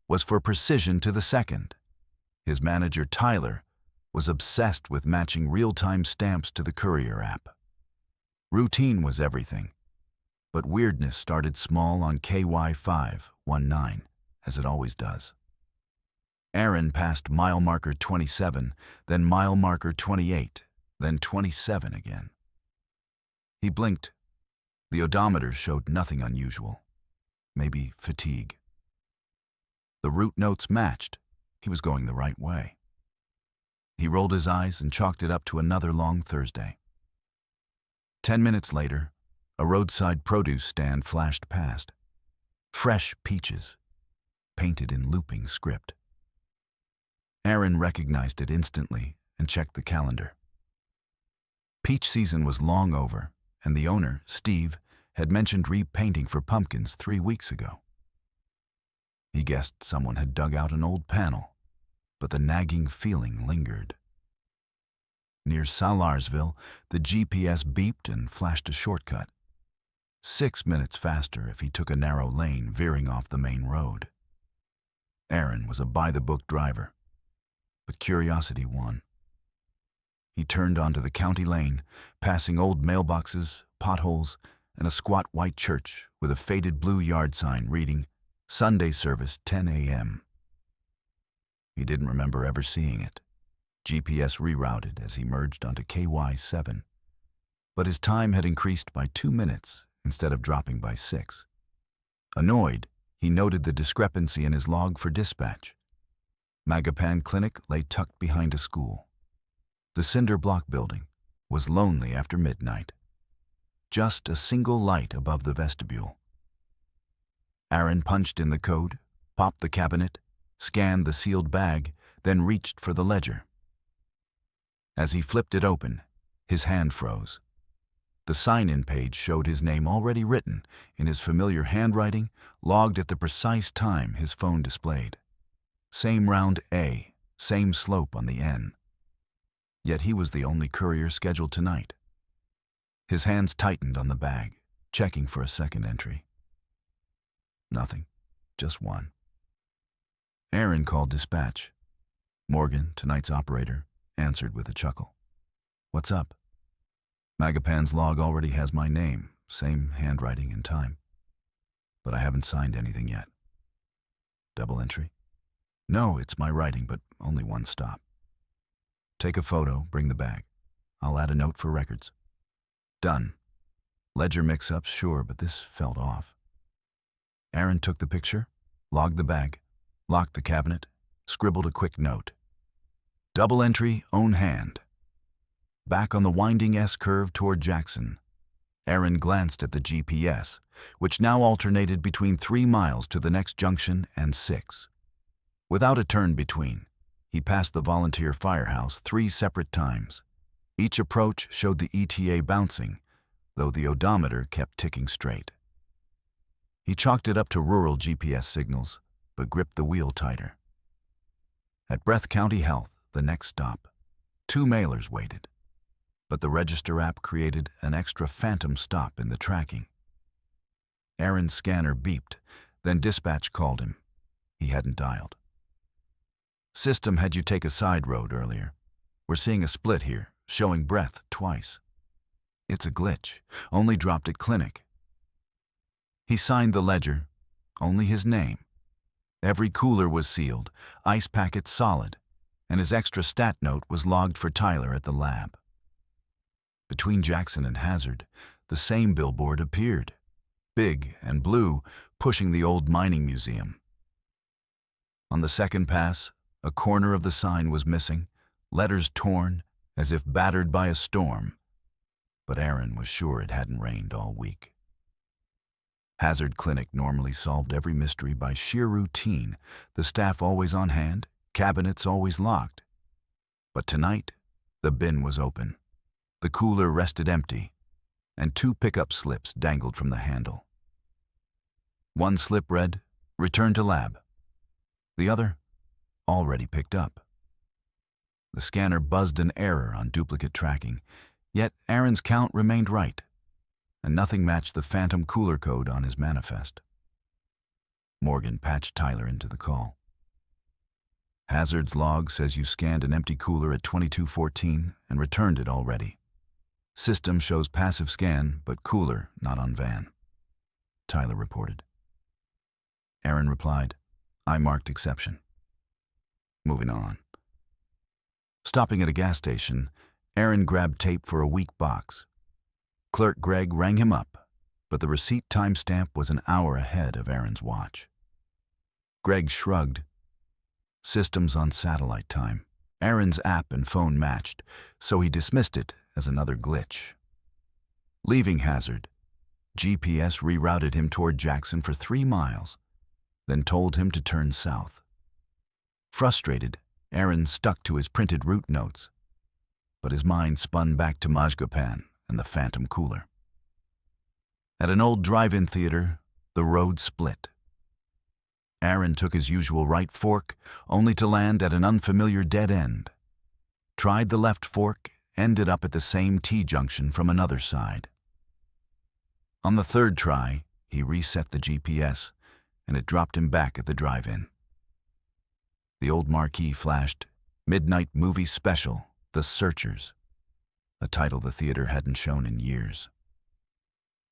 was for precision to the second. His manager, Tyler, was obsessed with matching real-time stamps to the courier app. Routine was everything, but weirdness started small on KY519, as it always does. Aaron passed mile marker 27, then mile marker 28, then 27 again. He blinked. The odometer showed nothing unusual. Maybe fatigue. The route notes matched. He was going the right way. He rolled his eyes and chalked it up to another long Thursday. 10 minutes later, a roadside produce stand flashed past. Fresh peaches, painted in looping script. Aaron recognized it instantly and checked the calendar. Peach season was long over, and the owner, Steve, had mentioned repainting for pumpkins 3 weeks ago. He guessed someone had dug out an old panel, but the nagging feeling lingered. Near Salarsville, the GPS beeped and flashed a shortcut. 6 minutes faster if he took a narrow lane veering off the main road. Aaron was a by-the-book driver, but curiosity won. He turned onto the county lane, passing old mailboxes, potholes, and a squat white church with a faded blue yard sign reading, "Sunday service 10 a.m." He didn't remember ever seeing it. GPS rerouted as he merged onto KY7. But his time had increased by 2 minutes instead of dropping by 6. Annoyed, he noted the discrepancy in his log for dispatch. Magapan Clinic lay tucked behind a school. The cinder block building was lonely after midnight. Just a single light above the vestibule. Aaron punched in the code, popped the cabinet, scanned the sealed bag, then reached for the ledger. As he flipped it open, his hand froze. The sign-in page showed his name already written in his familiar handwriting, logged at the precise time his phone displayed. Same round A, same slope on the N. Yet he was the only courier scheduled tonight. His hands tightened on the bag, checking for a second entry. Nothing, just one. Aaron called dispatch. Morgan, tonight's operator, answered with a chuckle. "What's up?" "Magapan's log already has my name, same handwriting and time. But I haven't signed anything yet." "Double entry?" "No, it's my writing, but only one stop." "Take a photo, bring the bag. I'll add a note for records." "Done." Ledger mix-ups, sure, but this felt off. Aaron took the picture, logged the bag, locked the cabinet, scribbled a quick note. Double entry, own hand. Back on the winding S-curve toward Jackson, Aaron glanced at the GPS, which now alternated between 3 miles to the next junction and 6. Without a turn between, he passed the volunteer firehouse 3 separate times. Each approach showed the ETA bouncing, though the odometer kept ticking straight. He chalked it up to rural GPS signals, but gripped the wheel tighter. At Breath County Health, the next stop, 2 mailers waited, but the Register app created an extra phantom stop in the tracking. Aaron's scanner beeped, then dispatch called him. He hadn't dialed. "System had you take a side road earlier. We're seeing a split here, showing Breath twice." "It's a glitch, only dropped at clinic." He signed the ledger, only his name. Every cooler was sealed, ice packets solid, and his extra stat note was logged for Tyler at the lab. Between Jackson and Hazard, the same billboard appeared, big and blue, pushing the old mining museum. On the second pass, a corner of the sign was missing, letters torn, as if battered by a storm. But Aaron was sure it hadn't rained all week. Hazard Clinic normally solved every mystery by sheer routine, the staff always on hand, cabinets always locked. But tonight, the bin was open. The cooler rested empty, and 2 pickup slips dangled from the handle. One slip read, "Return to lab." The other, "Already picked up." The scanner buzzed an error on duplicate tracking, yet Aaron's count remained right, and nothing matched the phantom cooler code on his manifest. Morgan patched Tyler into the call. "Hazard's log says you scanned an empty cooler at 22:14 and returned it already. System shows passive scan, but cooler not on van," Tyler reported. Aaron replied, "I marked exception." Moving on. Stopping at a gas station, Aaron grabbed tape for a weak box. Clerk Greg rang him up, but the receipt timestamp was an hour ahead of Aaron's watch. Greg shrugged. Systems on satellite time. Aaron's app and phone matched, so he dismissed it as another glitch. Leaving Hazard, GPS rerouted him toward Jackson for 3 miles, then told him to turn south. Frustrated, Aaron stuck to his printed route notes, but his mind spun back to Majgapan and the phantom cooler. At an old drive-in theater, the road split. Aaron took his usual right fork, only to land at an unfamiliar dead end. Tried the left fork ended up at the same T-junction from another side. On the third try, he reset the GPS, and it dropped him back at the drive-in. The old marquee flashed, "Midnight Movie Special, The Searchers," a title the theater hadn't shown in years.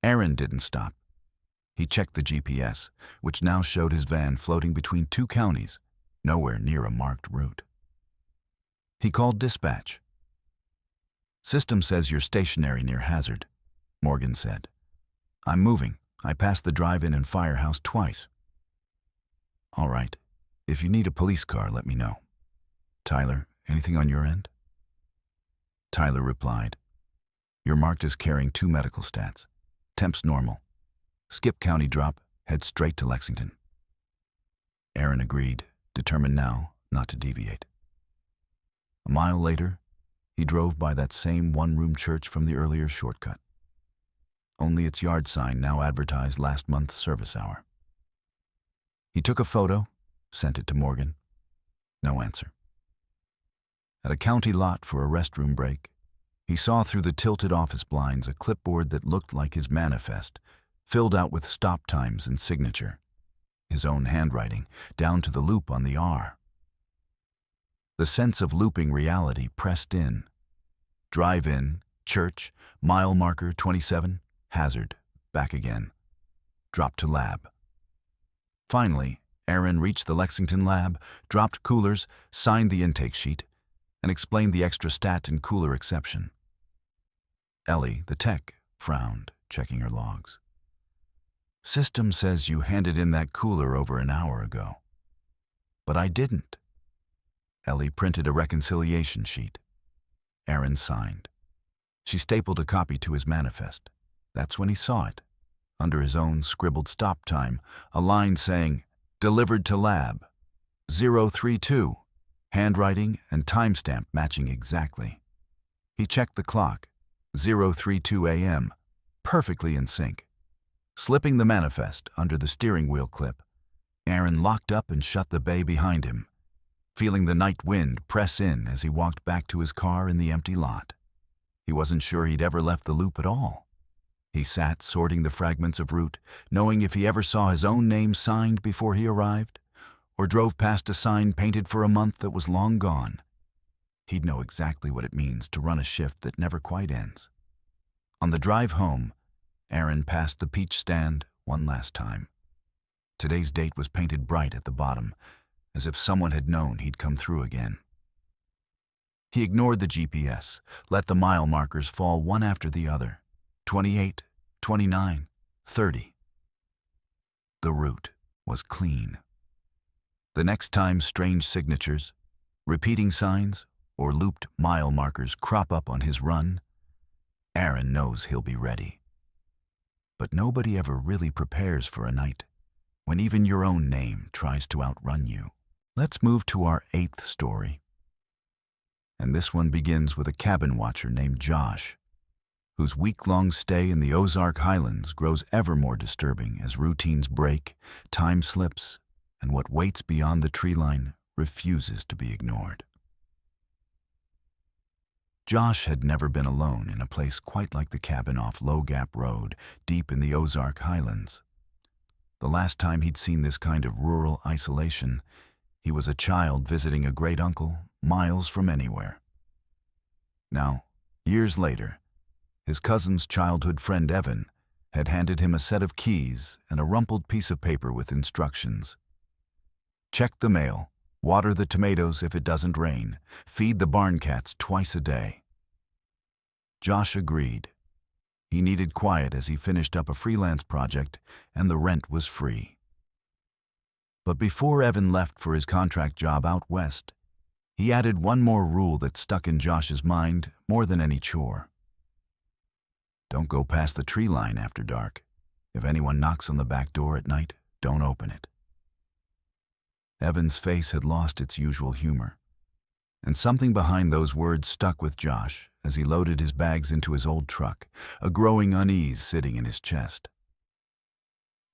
Aaron didn't stop. He checked the GPS, which now showed his van floating between two counties, nowhere near a marked route. He called dispatch. "System says you're stationary near Hazard," Morgan said. "I'm moving. I passed the drive-in and firehouse twice." "All right. If you need a police car, let me know. Tyler, anything on your end?" Tyler replied, "You're marked as carrying 2 medical stats. Temps normal. Skip county drop, head straight to Lexington." Aaron agreed, determined now not to deviate. A mile later, he drove by that same one-room church from the earlier shortcut. Only its yard sign now advertised last month's service hour. He took a photo, sent it to Morgan. No answer. At a county lot for a restroom break, he saw through the tilted office blinds a clipboard that looked like his manifest, filled out with stop times and signature, his own handwriting, down to the loop on the R. The sense of looping reality pressed in. Drive-in, church, mile marker 27, Hazard, back again. Drop to lab. Finally, Aaron reached the Lexington lab, dropped coolers, signed the intake sheet, and explained the extra stat and cooler exception. Ellie, the tech, frowned, checking her logs. "System says you handed in that cooler over an hour ago." "But I didn't." Ellie printed a reconciliation sheet. Aaron signed. She stapled a copy to his manifest. That's when he saw it. Under his own scribbled stop time, a line saying, "Delivered to lab. 032. Handwriting and timestamp matching exactly. He checked the clock. 032 a.m. Perfectly in sync. Slipping the manifest under the steering wheel clip, Aaron locked up and shut the bay behind him, feeling the night wind press in as he walked back to his car in the empty lot. He wasn't sure he'd ever left the loop at all. He sat sorting the fragments of route, knowing if he ever saw his own name signed before he arrived, or drove past a sign painted for a month that was long gone, he'd know exactly what it means to run a shift that never quite ends. On the drive home, Aaron passed the peach stand one last time. Today's date was painted bright at the bottom, as if someone had known he'd come through again. He ignored the GPS, let the mile markers fall one after the other. 28, 29, 30. The route was clean. The next time strange signatures, repeating signs, or looped mile markers crop up on his run, Aaron knows he'll be ready. But nobody ever really prepares for a night when even your own name tries to outrun you. Let's move to our 8th story. And this one begins with a cabin watcher named Josh, whose week-long stay in the Ozark Highlands grows ever more disturbing as routines break, time slips, and what waits beyond the tree line refuses to be ignored. Josh had never been alone in a place quite like the cabin off Low Gap Road, deep in the Ozark Highlands. The last time he'd seen this kind of rural isolation, he was a child visiting a great-uncle miles from anywhere. Now, years later, his cousin's childhood friend Evan had handed him a set of keys and a rumpled piece of paper with instructions. Check the mail, water the tomatoes if it doesn't rain, feed the barn cats twice a day. Josh agreed. He needed quiet as he finished up a freelance project, and the rent was free. But before Evan left for his contract job out west, he added one more rule that stuck in Josh's mind more than any chore. Don't go past the tree line after dark. If anyone knocks on the back door at night, don't open it. Evan's face had lost its usual humor, and something behind those words stuck with Josh as he loaded his bags into his old truck, a growing unease sitting in his chest.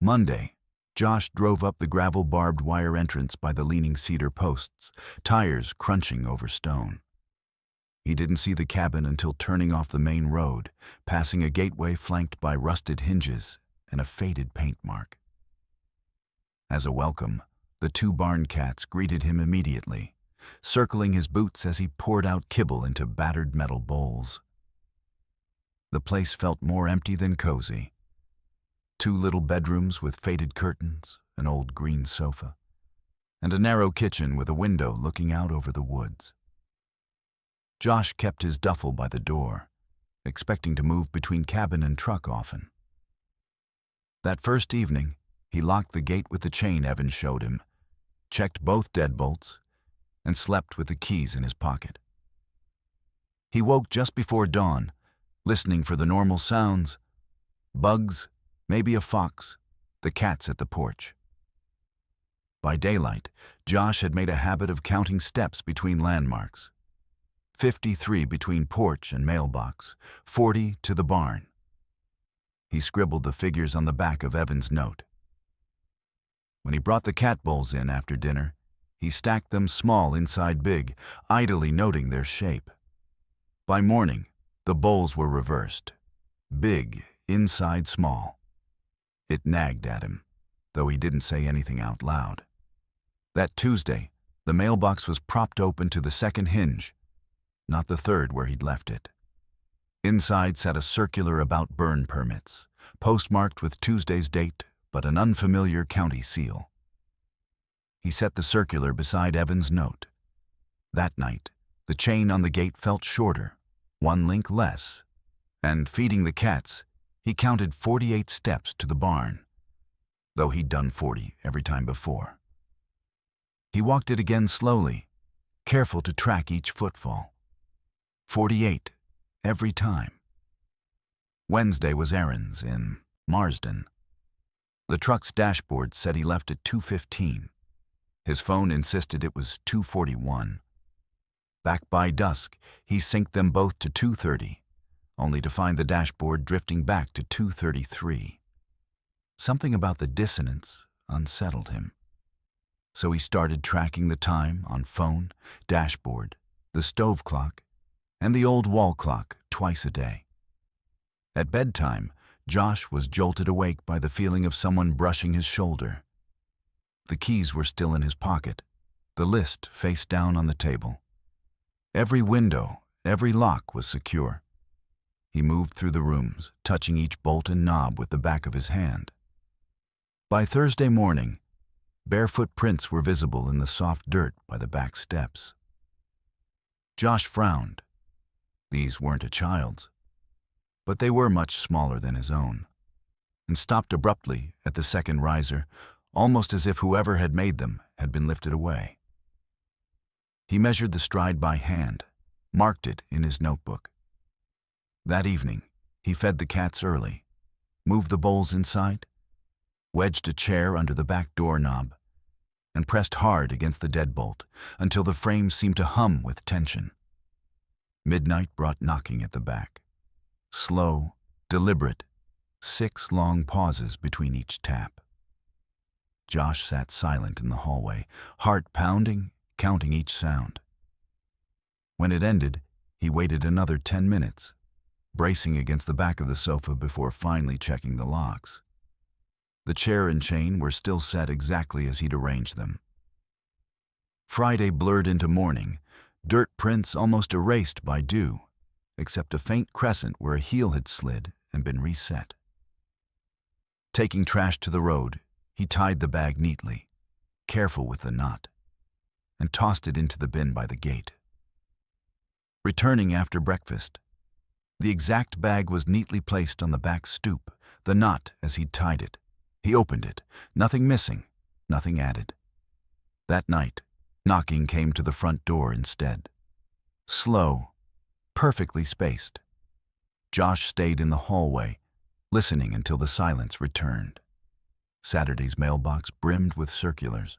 Monday, Josh drove up the gravel barbed wire entrance by the leaning cedar posts, tires crunching over stone. He didn't see the cabin until turning off the main road, passing a gateway flanked by rusted hinges and a faded paint mark. As a welcome, the 2 barn cats greeted him immediately, circling his boots as he poured out kibble into battered metal bowls. The place felt more empty than cozy. 2 little bedrooms with faded curtains, an old green sofa, and a narrow kitchen with a window looking out over the woods. Josh kept his duffel by the door, expecting to move between cabin and truck often. That first evening, he locked the gate with the chain Evan showed him, checked both deadbolts, and slept with the keys in his pocket. He woke just before dawn, listening for the normal sounds: bugs, maybe a fox, the cats at the porch. By daylight, Josh had made a habit of counting steps between landmarks. 53 between porch and mailbox, 40 to the barn. He scribbled the figures on the back of Evan's note. When he brought the cat bowls in after dinner, he stacked them small inside big, idly noting their shape. By morning, the bowls were reversed. Big inside small. It nagged at him, though he didn't say anything out loud. That Tuesday, the mailbox was propped open to the second hinge, not the third where he'd left it. Inside sat a circular about burn permits, postmarked with Tuesday's date, but an unfamiliar county seal. He set the circular beside Evan's note. That night, the chain on the gate felt shorter, 1 link less, and feeding the cats, he counted 48 steps to the barn, though he'd done 40 every time before. He walked it again slowly, careful to track each footfall. 48 every time. Wednesday was errands in Marsden. The truck's dashboard said he left at 2:15. His phone insisted it was 2:41. Back by dusk, he synced them both to 2:30, only to find the dashboard drifting back to 2:33. Something about the dissonance unsettled him. So he started tracking the time on phone, dashboard, the stove clock, and the old wall clock twice a day. At bedtime, Josh was jolted awake by the feeling of someone brushing his shoulder. The keys were still in his pocket, the list face down on the table. Every window, every lock was secure. He moved through the rooms, touching each bolt and knob with the back of his hand. By Thursday morning, barefoot prints were visible in the soft dirt by the back steps. Josh frowned. These weren't a child's, but they were much smaller than his own, and stopped abruptly at the second riser, almost as if whoever had made them had been lifted away. He measured the stride by hand, marked it in his notebook. That evening, he fed the cats early, moved the bowls inside, wedged a chair under the back doorknob, and pressed hard against the deadbolt until the frame seemed to hum with tension. Midnight brought knocking at the back. Slow, deliberate, 6 long pauses between each tap. Josh sat silent in the hallway, heart pounding, counting each sound. When it ended, he waited another 10 minutes, bracing against the back of the sofa before finally checking the locks. The chair and chain were still set exactly as he'd arranged them. Friday blurred into morning, dirt prints almost erased by dew, except a faint crescent where a heel had slid and been reset. Taking trash to the road, he tied the bag neatly, careful with the knot, and tossed it into the bin by the gate. Returning after breakfast, the exact bag was neatly placed on the back stoop, the knot as he'd tied it. He opened it, nothing missing, nothing added. That night, knocking came to the front door instead. Slow, perfectly spaced. Josh stayed in the hallway, listening until the silence returned. Saturday's mailbox brimmed with circulars,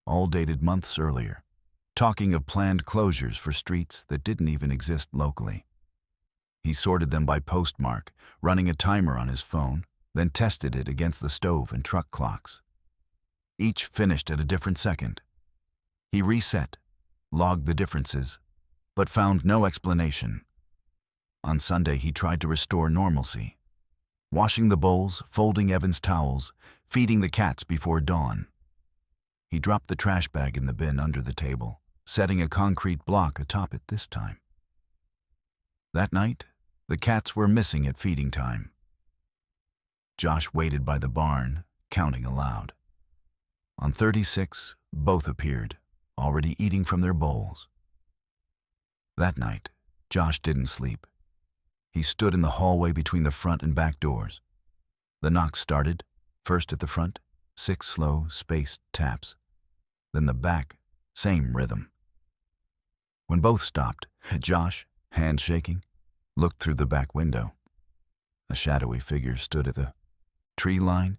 all dated months earlier, talking of planned closures for streets that didn't even exist locally. He sorted them by postmark, running a timer on his phone, then tested it against the stove and truck clocks. Each finished at a different second. He reset, logged the differences, but found no explanation. On Sunday, he tried to restore normalcy, washing the bowls, folding Evan's towels, feeding the cats before dawn. He dropped the trash bag in the bin under the table, setting a concrete block atop it this time. That night, the cats were missing at feeding time. Josh waited by the barn, counting aloud. On 36, both appeared, already eating from their bowls. That night, Josh didn't sleep. He stood in the hallway between the front and back doors. The knocks started, first at the front, 6 slow, spaced taps. Then the back, same rhythm. When both stopped, Josh, hand shaking, looked through the back window. A shadowy figure stood at the tree line,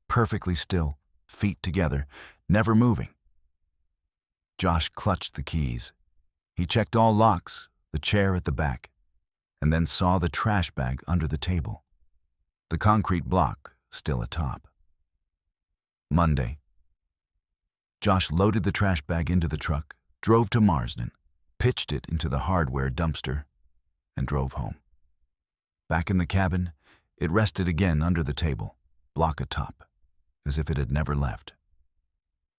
perfectly still, feet together, never moving. Josh clutched the keys. He checked all locks, the chair at the back, and then saw the trash bag under the table, the concrete block still atop. Monday. Josh loaded the trash bag into the truck, drove to Marsden, pitched it into the hardware dumpster, and drove home. Back in the cabin, it rested again under the table, block atop, as if it had never left.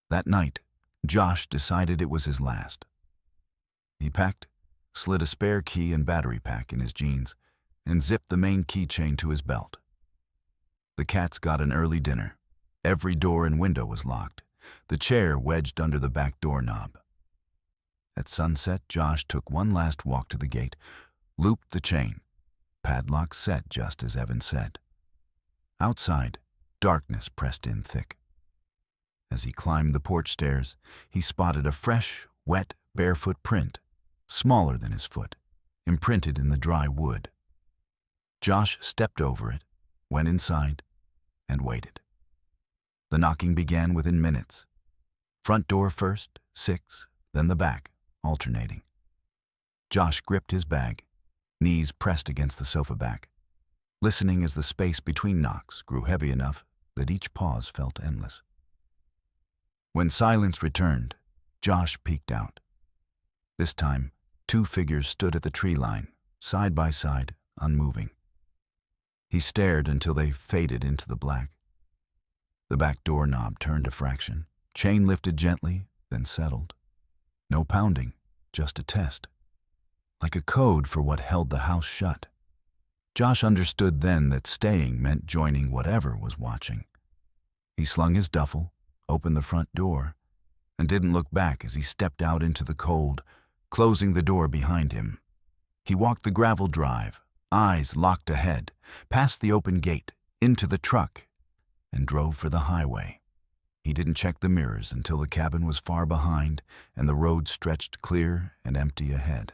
That night, Josh decided it was his last. He packed, slid a spare key and battery pack in his jeans, and zipped the main keychain to his belt. The cats got an early dinner. Every door and window was locked, the chair wedged under the back doorknob. At sunset, Josh took one last walk to the gate, looped the chain, padlock set just as Evan said. Outside, darkness pressed in thick. As he climbed the porch stairs, he spotted a fresh, wet, barefoot print, smaller than his foot, imprinted in the dry wood. Josh stepped over it, went inside, and waited. The knocking began within minutes. Front door first, 6, then the back, alternating. Josh gripped his bag, knees pressed against the sofa back, listening as the space between knocks grew heavy enough that each pause felt endless. When silence returned, Josh peeked out. This time, 2 figures stood at the tree line, side by side, unmoving. He stared until they faded into the black. The back doorknob turned a fraction, chain lifted gently, then settled. No pounding, just a test, like a code for what held the house shut. Josh understood then that staying meant joining whatever was watching. He slung his duffel, opened the front door, and didn't look back as he stepped out into the cold, closing the door behind him. He walked the gravel drive, eyes locked ahead, past the open gate, into the truck, and drove for the highway. He didn't check the mirrors until the cabin was far behind and the road stretched clear and empty ahead.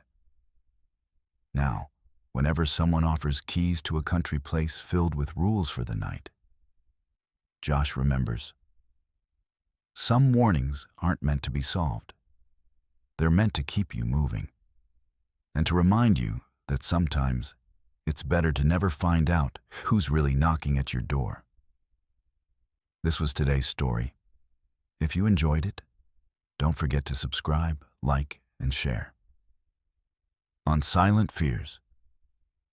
Now, whenever someone offers keys to a country place filled with rules for the night, Josh remembers. Some warnings aren't meant to be solved. They're meant to keep you moving, and to remind you that sometimes it's better to never find out who's really knocking at your door. This was today's story. If you enjoyed it, don't forget to subscribe, like, and share. On Silent Fears,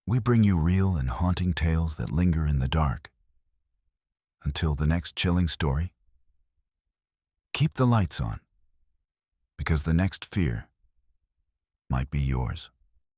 we bring you real and haunting tales that linger in the dark. Until the next chilling story, keep the lights on, because the next fear might be yours.